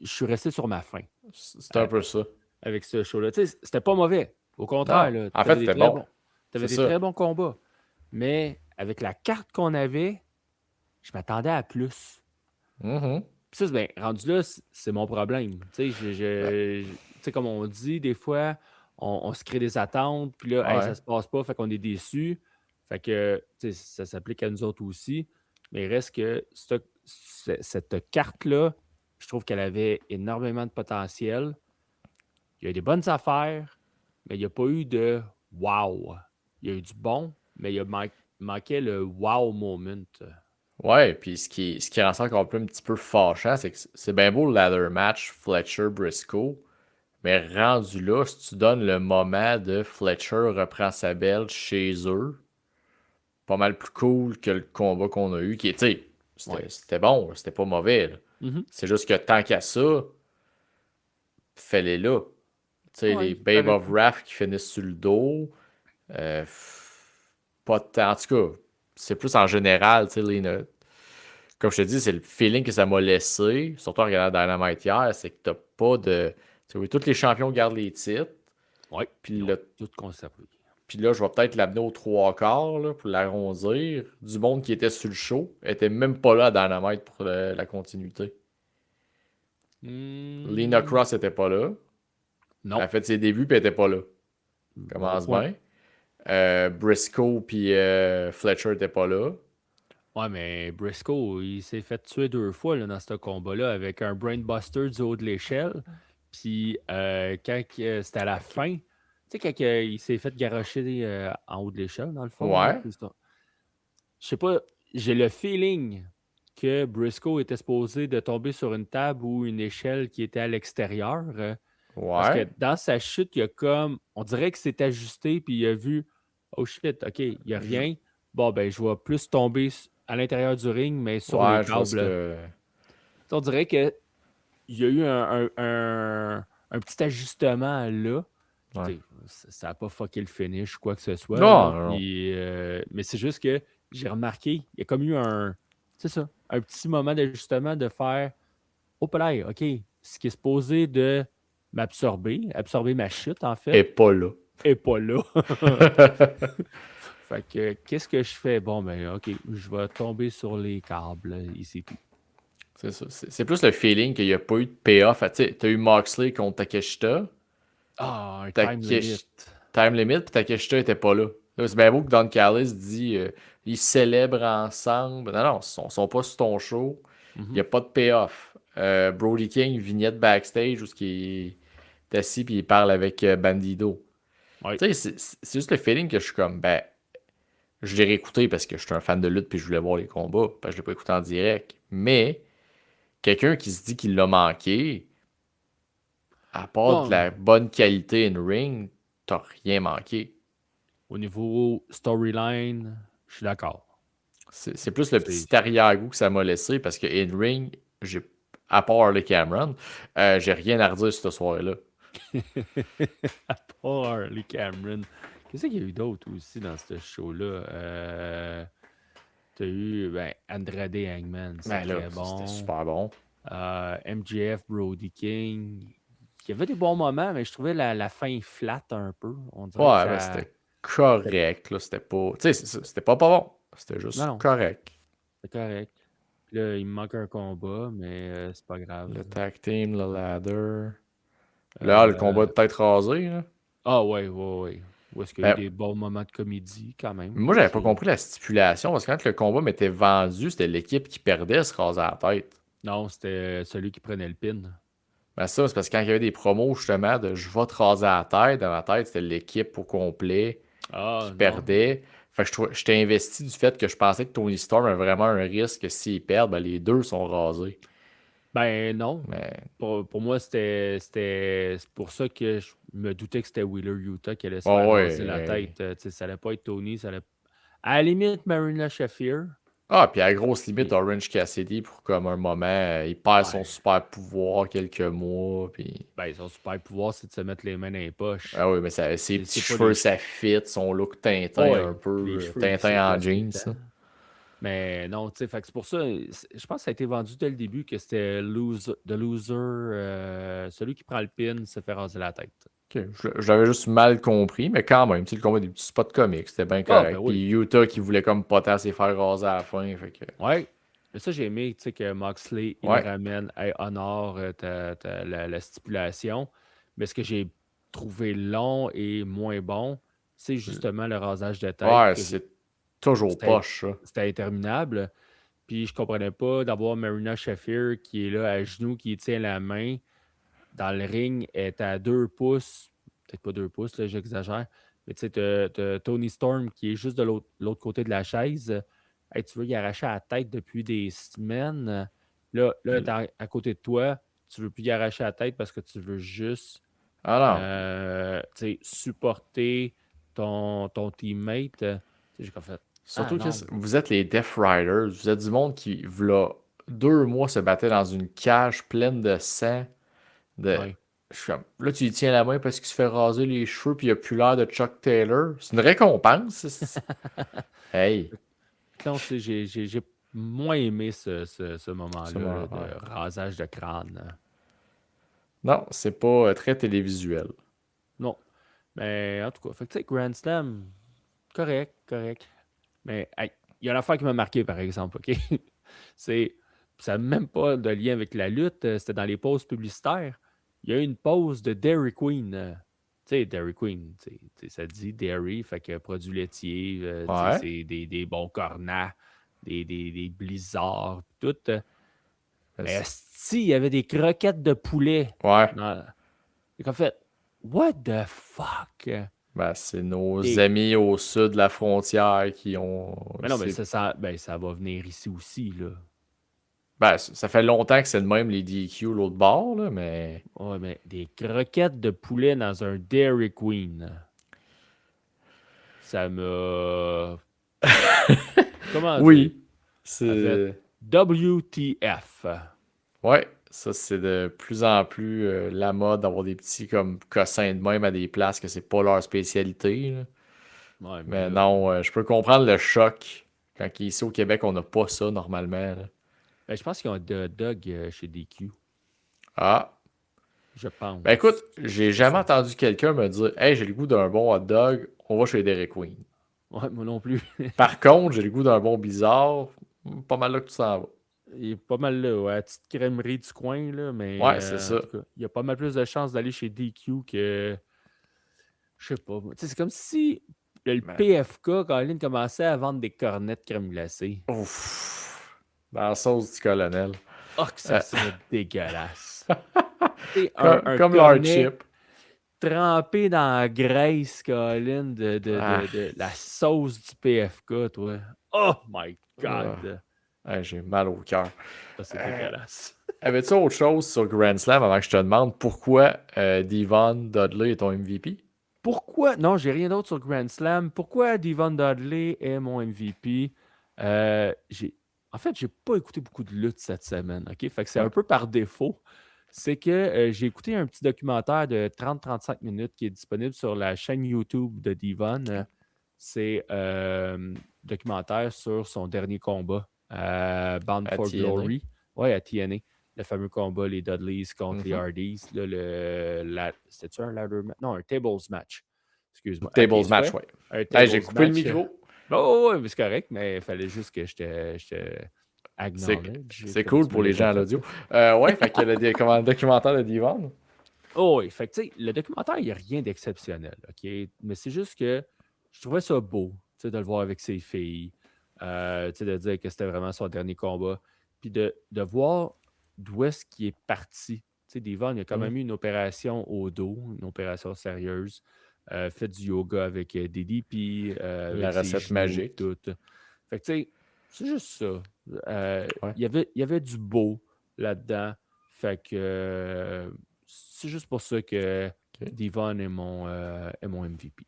Je suis resté sur ma faim C'est un peu ça. avec ce show-là. Tu sais, c'était pas mauvais. Au contraire, Non, là, en fait, t'avais des c'était très bon. bons. T'avais C'est des ça. très bons combats. Mais avec la carte qu'on avait, je m'attendais à plus. Mhm. Puis ça, ben, rendu là, c'est mon problème. Tu sais, tu sais, comme on dit, des fois, on se crée des attentes, puis là, hey, ça Ouais. se passe pas, fait qu'on est déçu. Fait que, tu sais, ça s'applique à nous autres aussi. Mais il reste que cette carte-là, je trouve qu'elle avait énormément de potentiel. Il y a eu des bonnes affaires, mais il n'y a pas eu de wow. Il y a eu du bon, mais manquait le wow moment. Ouais, puis ce qui rend ça encore plus un petit peu fâchant, c'est que c'est bien beau le ladder match Fletcher-Briscoe, mais rendu là, si tu donnes le moment de Fletcher reprend sa belle chez eux, pas mal plus cool que le combat qu'on a eu, qui tu sais, Ouais. c'était bon, c'était pas mauvais, là. Mhm. C'est juste que tant qu'à ça, fais-les là. Tu sais, Ouais, les Babe of Wrath qui finissent sur le dos, pas de temps. En tout cas, c'est plus en général, tu sais, comme je te dis, c'est le feeling que ça m'a laissé, surtout en regardant Dynamite hier, c'est que t'as pas de. Tu sais, oui, tous les champions gardent les titres, ouais, puis ils ont là, tout conservé. puis là, je vais peut-être l'amener aux trois quarts là, pour l'arrondir. Du monde qui était sur le show était même pas là à Dynamite pour la continuité. Lena Cross était pas là. Elle Non. a fait ses débuts, puis elle était pas là. Bon Commence point. bien. Briscoe puis Fletcher étaient pas là. Ouais, mais Briscoe, il s'est fait tuer 2 fois là, dans ce combat-là avec un brainbuster du haut de l'échelle. Puis quand c'était à la fin, tu sais, quand il s'est fait garrocher en haut de l'échelle, dans le fond, là, Ouais, puis je sais pas, j'ai le feeling que Briscoe était supposé de tomber sur une table ou une échelle qui était à l'extérieur. Parce que ouais. dans sa chute, il a comme. On dirait qu'il s'est ajusté puis il a vu oh shit, OK, il n'y a Je- rien. Bon, ben, je vais plus tomber à l'intérieur du ring, mais sur les Ouais, je vois ce câbles. que. On dirait qu'il y a eu un petit ajustement là. Puis, Ouais. tu sais, ça n'a pas fucké le finish ou quoi que ce soit. Là. Non, non, non. Puis, mais c'est juste que j'ai remarqué, il y a comme eu c'est ça, un petit moment d'ajustement de faire oh, là, OK, ce qui est supposé de absorber ma chute, en Et fait, pas là. est pas là. Fait que, qu'est-ce que je fais? Bon, ben, OK, je vais tomber sur les câbles, ici tout. C'est ça. C'est plus le feeling qu'il n'y a pas eu de payoff. Tu sais, t'as eu Moxley contre Takeshita. Ah, un time limit. Time Limit, puis Takeshita était pas là. Là, c'est bien beau que Don Callis dit ils célèbrent ensemble. Non, non, ils sont pas sur ton show. Il n'y Mhm. a pas de payoff. Brody King, vignette backstage où il est assis puis il parle avec Bandido. Ouais. Tu sais, c'est juste le feeling que je suis comme, ben, je l'ai réécouté parce que je suis un fan de lutte puis je voulais voir les combats, parce que je l'ai pas écouté en direct. Mais, quelqu'un qui se dit qu'il l'a manqué, à part de Bon, la bonne qualité in-ring, t'as rien manqué. au niveau storyline, je suis d'accord. C'est plus le C'est petit arrière-goût que ça m'a laissé parce que in-ring, à part Harley Cameron, j'ai rien à redire ce soir-là. à part Harley Cameron. Qu'est-ce qu'il y a eu d'autre aussi dans ce show-là? T'as eu Andrade Hangman, c'est Ben là, très c'était bon. super bon. MJF, Brody King. Il y avait des bons moments, mais je trouvais la fin flat un peu. On dirait Ouais, que ben, ça. c'était correct, là. C'était pas. Tu sais, c'était pas bon. C'était Non, juste non, correct. c'est correct. Puis là, il me manque un combat, mais c'est pas grave. Le tag team, le ladder. Là, le combat de tête rasée, là. Ah ouais, ouais, ouais. Où est-ce qu'il y a eu Ben, des bons moments de comédie quand même? moi, Là, j'avais pas compris la stipulation parce que quand le combat m'était vendu, c'était l'équipe qui perdait se raser la tête. Non, c'était celui qui prenait le pin. Ben ça, c'est parce que quand il y avait des promos justement de je vais te raser la tête, dans ma tête, c'était l'équipe au complet qui Ah non. perdait. Fait que j'étais investi du fait que je pensais que Tony Storm avait vraiment un risque que s'il perd, ben les deux sont rasés. Ben non. Mais Pour moi, c'est pour ça que je me doutais que c'était Wheeler Utah qui allait se bon, faire ouais, raser la tête. Tu sais, ça allait pas être Tony, ça allait. À la limite, Marina Shafir, Ah, puis à grosse limite, Orange Cassidy, pour comme un moment, il perd son super pouvoir quelques mois, puis... Ben, son super pouvoir, c'est de se mettre les mains dans les poches. Ah oui, mais ses petits c'est pas cheveux, les ça fit, son look Tintin Ouais, un peu, les cheveux, ils Tintin en s'éclatent tout le jeans, ça. temps. Mais non, tu sais, fait que c'est pour ça, je pense que ça a été vendu dès le début que c'était The Loser, celui qui prend le pin se fait raser la tête. Ok, je l'avais juste mal compris, mais quand même, tu sais, le combat des petits spots comiques, c'était bien Ah, ben correct. oui. Puis Utah qui voulait comme poter ses faire raser à la fin, fait que... Ouais. Mais ça, j'ai aimé, tu sais, que Moxley, il Ouais. ramène, hey, honore la stipulation. Mais ce que j'ai trouvé long et moins bon, c'est justement le rasage de tête. Ouais, que c'est toujours C'était poche, ça. c'était interminable. Puis je comprenais pas d'avoir Marina Shafir qui est là à genoux, qui tient la main dans le ring, est à 2 pouces, peut-être pas 2 pouces, là, j'exagère, mais tu sais, t'as Tony Storm qui est juste de l'autre côté de la chaise. Hey, tu veux y arracher la tête depuis des semaines. Là t'es à côté de toi, tu veux plus y arracher la tête parce que tu veux juste Ah tu sais, supporter ton teammate. Tu sais, j'ai comme fait. Ah surtout que non. vous êtes les Death Riders, vous êtes du monde qui, v'là 2 mois, se battait dans une cage pleine de sang. Ouais. Je suis comme, là, tu lui tiens la main parce qu'il se fait raser les cheveux puis il a plus l'air de Chuck Taylor. C'est une récompense. Hey, Non, tu sais, j'ai moins aimé ce ça moment-là là, m'a- de ouais. rasage de crâne. Non, c'est pas très télévisuel. Non. Mais en tout cas, fait que, tu sais, Grand Slam, correct, correct. Mais hey, il y a une affaire qui m'a marqué, par exemple, OK? c'est, ça n'a même pas de lien avec la lutte, c'était dans les pauses publicitaires. Il y a eu une pause de Dairy Queen. Tu sais, Dairy Queen, tu sais, ça dit Dairy, fait que produits laitiers, tu sais, Ouais. c'est des bons cornets, des blizzards, tout. Mais si, il y avait des croquettes de poulet. Ouais. J'ai comme fait, what the fuck? Ben, c'est nos Et- amis au sud de la frontière qui ont. Mais non, mais ça va venir ici aussi, là. Ben, ça fait longtemps que c'est le même, les DQ, l'autre bord, là, mais. Ouais, mais des croquettes de poulet dans un Dairy Queen. Ça m'a. Comment dire? Oui. Ça fait C'est. WTF. Ouais, ça, c'est de plus en plus la mode d'avoir des petits comme cossins de même à des places que c'est pas leur spécialité, là. Ouais, mais Mais là. non, je peux comprendre le choc quand ici au Québec, on n'a pas ça normalement, là. Ben, je pense qu'ils ont un hot dog chez DQ. Ah. Je pense. Ben écoute, j'ai C'est jamais ça. entendu quelqu'un me dire Hey, j'ai le goût d'un bon hot dog, on va chez Dairy Queen. Ouais, moi non plus. Par contre, j'ai le goût d'un bon bizarre, pas mal là que tu s'en vas. Il est pas mal là, ouais, la petite crèmerie du coin, là, mais Ouais, c'est en ça. tout cas, il y a pas mal plus de chances d'aller chez DQ que. Je sais pas. Tu sais, c'est comme si le Ben, PFK, Colin, commençait à vendre des cornets de crème glacée. ouf. Dans la sauce du colonel. Oh, que ça serait dégueulasse. Tu sais, Comme, un comme leur cornet chip. trempé dans la graisse, Colin, Ah, de la sauce du PFK, toi. Oh my ah. God! J'ai mal au cœur. Ça, c'est dégueulasse. Avais-tu autre chose sur Grand Slam avant que je te demande pourquoi Devon Dudley est ton MVP? Pourquoi? Non, j'ai rien d'autre sur Grand Slam. Pourquoi Devon Dudley est mon MVP? En fait, j'ai pas écouté beaucoup de lutte cette semaine. OK? Fait que c'est Ouais. un peu par défaut. C'est que j'ai écouté un petit documentaire de 30-35 minutes qui est disponible sur la chaîne YouTube de Devon. C'est un documentaire sur son dernier combat, Bound À for TNA. Glory. Oui, à TNA. Le fameux combat, les Dudleys contre les Mhm. Hardys. C'était-tu un ladder match? Non, un tables match. Excuse-moi. Tables Ok, match, soit ouais. un Hey, tables j'ai coupé le match. micro. Oh, oui, mais c'est correct, mais il fallait juste que je te acknowledge. C'est comme cool tu pour me les l'as gens à fait. l'audio. Ouais, fait que le documentaire de Devon. Oh, oui, fait que, tu sais, le documentaire, il n'y a rien d'exceptionnel, OK? Mais c'est juste que je trouvais ça beau, tu sais, de le voir avec ses filles, tu sais, de dire que c'était vraiment son dernier combat, puis de voir d'où est-ce qu'il est parti. Tu sais, Devon, il a quand même eu une opération au dos, une opération sérieuse, fait du yoga avec DDP, La avec ses recette genoux, magique. tout. Fait que, tu sais, c'est juste ça. Ouais. Il y avait du beau là-dedans. Fait que c'est juste pour ça que Ok. Devon est mon MVP.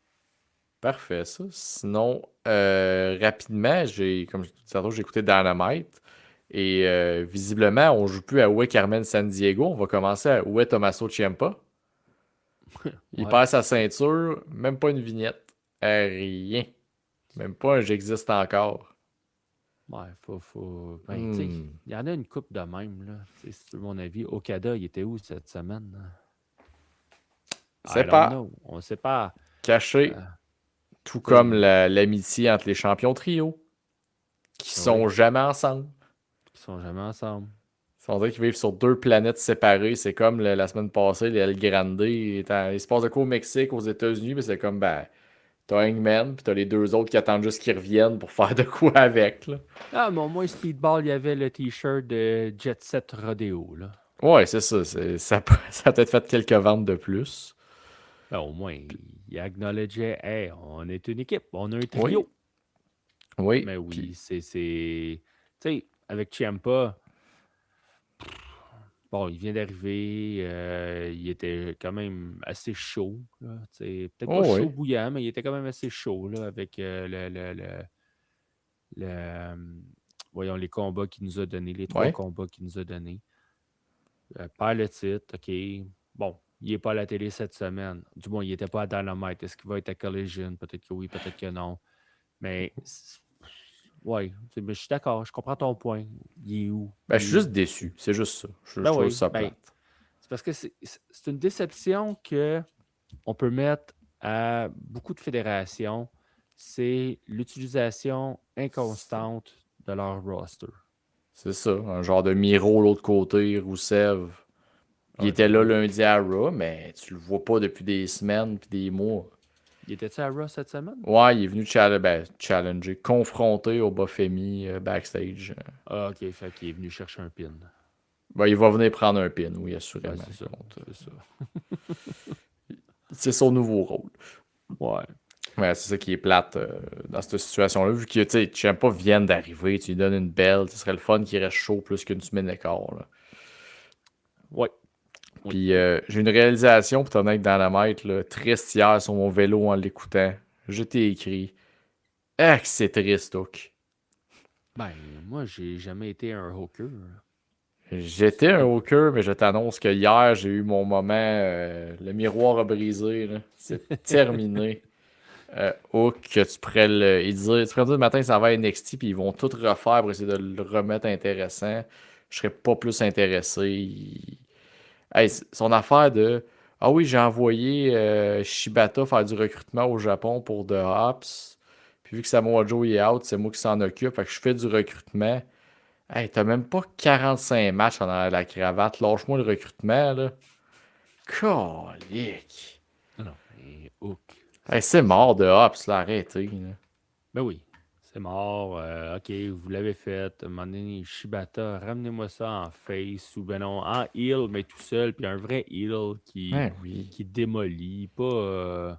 Parfait, ça. Sinon, rapidement, comme je disais tantôt, j'ai écouté Dynamite. Et visiblement, on joue plus à Où est Carmen San Diego. On va commencer à Où est Tommaso Ciampa. Il Ouais. perd sa ceinture, même pas une vignette. Rien. Même pas un j'existe encore. Ouais, ben, tu sais, il y en a une coupe de même, là. Tu sais, si tu veux mon avis. Okada, il était où cette semaine? Là? C'est I don't pas know. On sait pas. caché, Euh, tout tu sais, comme l'amitié entre les champions trio, qui ben oui, sont jamais ensemble. ils sont jamais ensemble. On dirait qu'ils vivent sur deux planètes séparées. C'est comme la semaine passée, les El Grande. Il se passe de quoi au Mexique, aux États-Unis, mais c'est comme, ben, t'as Hangman, puis t'as les deux autres qui attendent juste qu'ils reviennent pour faire de quoi avec, là. Ah, mais au moins, Speedball, il y avait le t-shirt de Jet Set Rodeo, là. Ouais, c'est ça. Ça a peut-être fait quelques ventes de plus. Ben, au moins, il acknowledgeait, hey, on est une équipe, on a un Oui. trio. Oui. Mais oui, Puis, c'est. Tu sais, avec Ciampa, bon, il vient d'arriver, il était quand même assez chaud, là. Tu sais, peut-être pas oh, chaud oui. bouillant, mais il était quand même assez chaud, là, avec voyons, les combats qu'il nous a donnés, les 3 Ouais. combats qu'il nous a donnés. Perd le titre, OK. Bon, il n'est pas à la télé cette semaine. Du moins, il n'était pas à Dynamite. Est-ce qu'il va être à Collision? Peut-être que oui, peut-être que non. Mais, ouais, mais je suis d'accord, je comprends ton point. Il est où? Ben, Il je est suis où? juste déçu. C'est juste ça. Je Ben trouve oui, ça ben, plate. c'est parce que c'est une déception que on peut mettre à beaucoup de fédérations. C'est l'utilisation inconstante de leur roster. C'est ça. Un genre de Miro, l'autre côté, Rousseff. Il Ouais, était ben là oui. lundi à Raw, mais tu le vois pas depuis des semaines puis des mois. Il était-tu à Raw cette semaine? Ouais, il est venu challenger, confronter au Bafemi backstage. Ah, OK, fait qu'il est venu chercher un pin. Ben, il va venir prendre un pin, oui, Ben, assurément. c'est ça, c'est ça. C'est son nouveau rôle. Ouais. Ouais, c'est ça qui est plate dans cette situation-là. Vu que, tu sais, Ciampa vient d'arriver, tu lui donnes une belle, ce serait le fun qu'il reste chaud plus qu'une semaine d'écart, là. Ouais. Oui. Puis j'ai une réalisation, pour t'en être dans la maître, là, triste hier sur mon vélo en l'écoutant. Je t'ai écrit. Ah, que c'est triste, Hook. Ben, moi, j'ai jamais été un hooker. J'étais un hooker, mais je t'annonce que hier, j'ai eu mon moment. Le miroir a brisé, là. C'est terminé. Hook, que tu pourrais tu pourrais dire le matin, ça va à NXT, puis ils vont tout refaire pour essayer de le remettre intéressant. Je serais pas plus intéressé. Hey, son affaire de ah oui, j'ai envoyé Shibata faire du recrutement au Japon pour The Hops. Puis vu que Samoa Joe est out, c'est moi qui s'en occupe. Fait que je fais du recrutement. Hey, t'as même pas 45 matchs en arrière de la cravate. Lâche-moi le recrutement, là. Calique. Non, mais hook. Hey, c'est mort de Hops, là. Arrêtez, là. Ben oui. C'est mort. OK, vous l'avez fait. À un moment donné, Shibata, ramenez-moi ça en face ou ben non, en heel, mais tout seul. Puis un vrai heel Ben oui. qui démolit. Pas,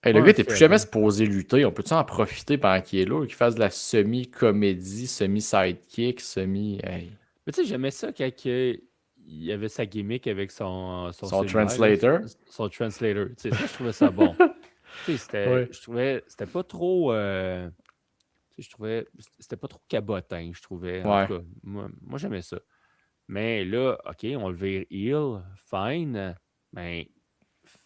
Hey, pas le un gars, t'es plus jamais faible. supposé lutter. On peut-tu en profiter pendant qu'il est là, qu'il fasse de la semi-comédie, semi-sidekick, semi. Hey. Mais tu sais, j'aimais ça quand il y avait sa gimmick avec son Son cellulaire, là, translator. son translator. Tu sais, ça, je trouvais ça bon. Tu sais, Ouais. je trouvais, c'était pas trop, tu sais, je trouvais, c'était pas trop cabotin, je trouvais. En Ouais. tout cas, moi j'aimais ça. Mais là, OK, on le vire heel, fine, mais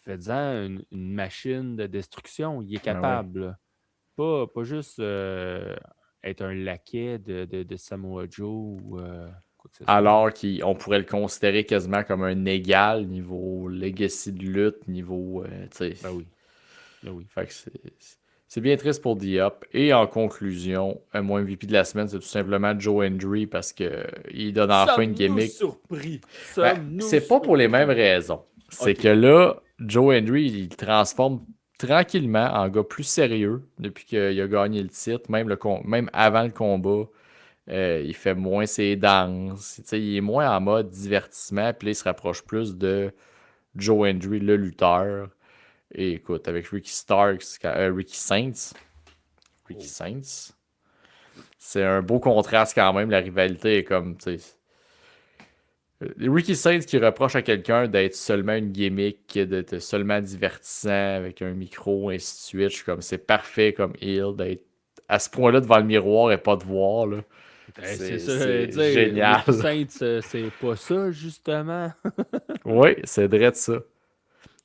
faites-en une machine de destruction. Il est Ben ouais. capable, là. Pas juste être un laquais de Samoa Joe ou quoi que ce soit. Alors qu'on pourrait le considérer quasiment comme un égal niveau legacy de lutte, niveau. Tu sais. Ben oui. Ben oui. Fait que c'est bien triste pour D-Up. Et en conclusion, mon MVP de la semaine, c'est tout simplement Joe Hendry parce que il donne enfin une Sommes-nous gimmick. surpris? Ben, Sommes-nous c'est pas pour les mêmes raisons. C'est OK. que là, Joe Hendry, il transforme tranquillement en gars plus sérieux depuis qu'il a gagné le titre, même avant le combat. Il fait moins ses danses. Tu sais, il est moins en mode divertissement. Puis là, il se rapproche plus de Joe Hendry, le lutteur. Et écoute, avec Ricky Starks, Ricky Saints. Ricky Saints. C'est un beau contraste quand même. La rivalité est comme, tu sais. Ricky Sainz qui reproche à quelqu'un d'être seulement une gimmick, d'être seulement divertissant avec un micro, ainsi de suite. Je suis comme, c'est parfait comme heel d'être à ce point-là devant le miroir et pas de voir. Là. C'est ça, C'est dire, génial. Ricky Sainz, c'est pas ça, justement. Oui, c'est vrai de ça.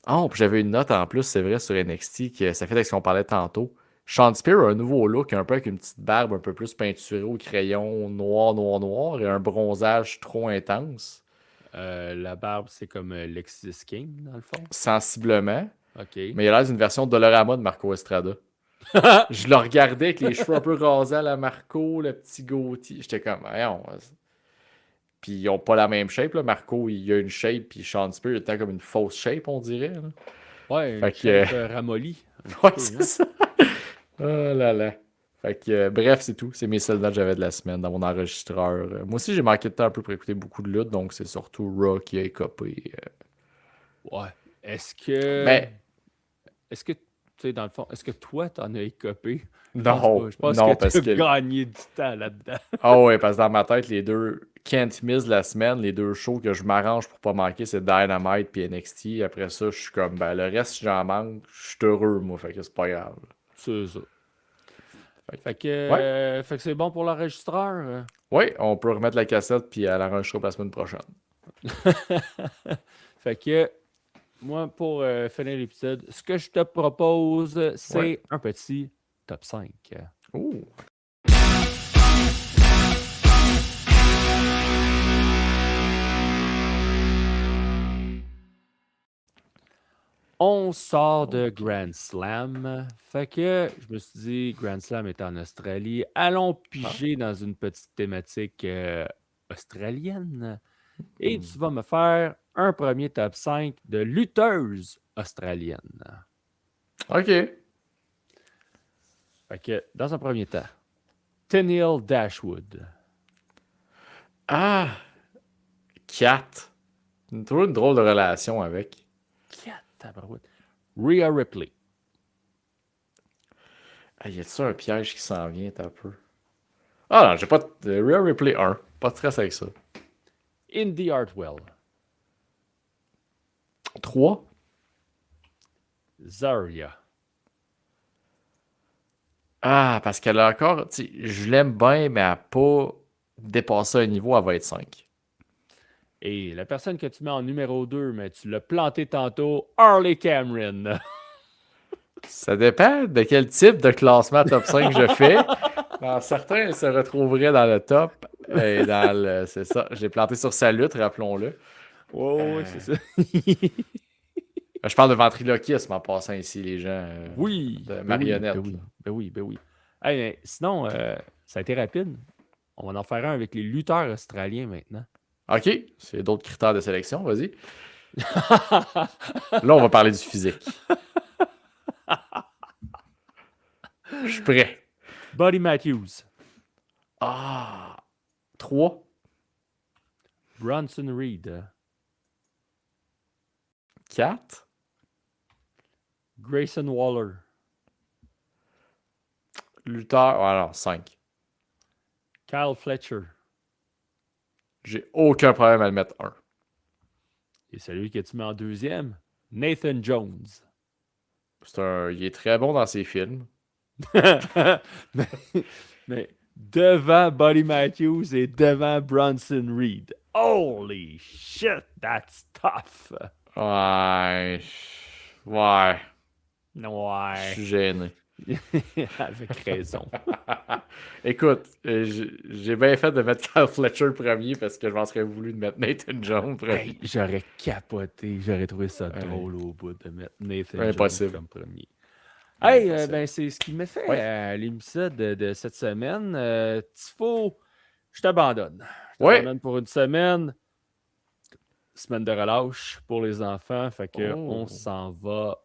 Oh, puis j'avais une note en plus, c'est vrai, sur NXT, que ça fait avec ce qu'on parlait tantôt. Sean Spear a un nouveau look, un peu avec une petite barbe un peu plus peinturée au crayon noir et un bronzage trop intense. La barbe, c'est comme Lexis King, dans le fond. Sensiblement. OK. Mais il a l'air d'une version Dolorama de Marco Estrada. Je le regardais avec les cheveux un peu rasés à la Marco, le petit goatee. J'étais comme, voyons. Puis ils ont pas la même shape. Là. Marco, il a une shape, puis Sean Spear, il était comme une fausse shape, on dirait. Là. Ouais, Fait une que, shape ramollie. ouais, c'est ça. Oh là là. Fait que, bref, c'est tout. C'est mes seules notes que j'avais de la semaine dans mon enregistreur. Moi aussi, j'ai manqué de temps un peu pour écouter beaucoup de lutte, donc c'est surtout Raw qui a écopé. Ouais. Est-ce que, tu sais, dans le fond, est-ce que toi, t'en as écopé? Non, Je pense non, que parce tu as que... gagné du temps là-dedans. Ah ouais, parce que dans ma tête, les deux can't miss la semaine, les deux shows que je m'arrange pour pas manquer, c'est Dynamite puis NXT. Après ça, je suis comme, ben le reste, si j'en manque, je suis heureux, moi, fait que c'est pas grave. C'est ça. Ouais. Fait que c'est bon pour l'enregistreur. Ouais, on peut remettre la cassette puis elle enregistre pour la semaine prochaine. Fait que moi, pour finir l'épisode, ce que je te propose, c'est un petit top 5. Ouh. On sort de Grand Slam. Fait que je me suis dit, Grand Slam est en Australie. Allons piger dans une petite thématique australienne. Et tu vas me faire un premier top 5 de lutteuses australiennes. OK. Fait que, dans un premier temps, Tenille Dashwood. Ah! Kat. Toujours une drôle de relation avec. Rhea Ripley. Ah, y a-tu un piège qui s'en vient un peu? Ah non, j'ai pas de... Rhea Ripley 1. Pas de stress avec ça. Indy Hartwell. 3. Zarya. Ah, parce qu'elle a encore... tu sais, je l'aime bien, mais elle n'a pas dépassé un niveau, elle va être 5. Et la personne que tu mets en numéro 2, mais tu l'as planté tantôt, Harley Cameron. Ça dépend de quel type de classement top 5 je fais. Dans certains, elle se retrouverait dans le top. Et dans le... C'est ça. Je l'ai planté sur sa lutte, rappelons-le. Oh, c'est ça. Je parle de ventriloquisme en passant ici, les gens. Oui. De marionnettes. Ben oui. Hey, mais sinon, ça a été rapide. On va en faire un avec les lutteurs australiens maintenant. OK. C'est d'autres critères de sélection, vas-y. Là, on va parler du physique. Je suis prêt. Buddy Matthews. 3. Bronson Reed. 4. Grayson Waller. Lutteur. Alors, 5. Kyle Fletcher. J'ai aucun problème à le mettre 1. Et celui que tu mets en deuxième, Nathan Jones. Il est très bon dans ses films. mais devant Buddy Matthews et devant Bronson Reed. Holy shit, that's tough. Ouais. Je suis gêné. Avec raison. Écoute, j'ai bien fait de mettre Kyle Fletcher premier parce que je m'en serais voulu de mettre Nathan Jones premier. Hey, j'aurais capoté, j'aurais trouvé ça drôle au bout de mettre Nathan Impossible. Jones comme premier. Hey, Impossible. ben c'est ce qui me fait l'épisode de cette semaine. Tifo, je t'abandonne. Je t'abandonne pour une semaine. Semaine de relâche pour les enfants. Fait que on s'en va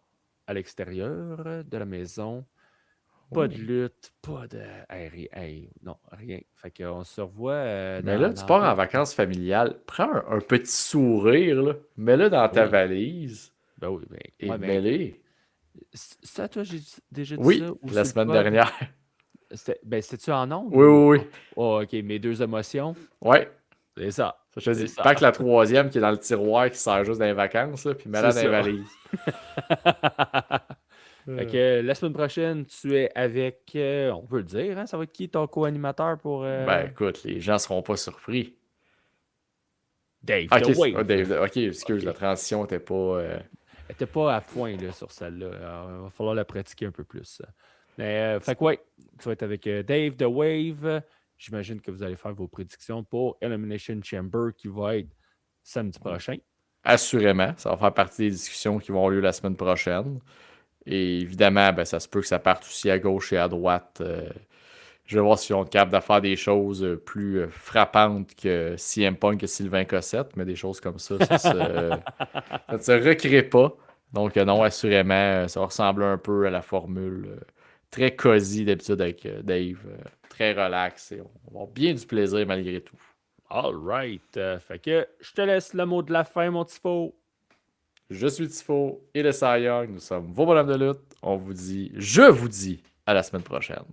à l'extérieur de la maison. Pas de lutte, pas de... non, rien. Fait qu'on se revoit... Mais là, tu pars en vacances familiales. Prends un petit sourire, là. Mets-le dans ta valise. Ben oui, et mets-les. C'est à toi, j'ai déjà dit oui, ça? Oui, la semaine dernière. C'était-tu en ondes? Oui. Oh, OK, mes deux émotions. Ouais. C'est ça. Ça, je te dis, C'est ça. pack la troisième qui est dans le tiroir qui sert juste dans les vacances, là, puis mets-la dans C'est les ça. valises. Fait que la semaine prochaine, tu es avec, on peut le dire, hein, ça va être qui ton co-animateur pour Ben écoute, les gens seront pas surpris. Dave Ok, the Wave? Dave, ok, excuse, Ok. la transition était pas. Elle était pas à point là, sur celle-là. Alors, il va falloir la pratiquer un peu plus. Mais, fait que ouais, tu vas être avec Dave the Wave. J'imagine que vous allez faire vos prédictions pour Elimination Chamber qui va être samedi prochain. Assurément, ça va faire partie des discussions qui vont avoir lieu la semaine prochaine. Et évidemment, ben, ça se peut que ça parte aussi à gauche et à droite. Je vais voir si on est capable de faire des choses plus frappantes que CM Punk et Sylvain Cossette, mais des choses comme ça, ça ne se recrée pas. Donc non, assurément, ça va ressembler un peu à la formule très cosy d'habitude avec Dave. Très relax et on va avoir bien du plaisir malgré tout. All right. Fait que je te laisse le mot de la fin, mon Tifo. Je suis Tifo et le Cy Young. Nous sommes vos bonhommes de lutte. Je vous dis à la semaine prochaine.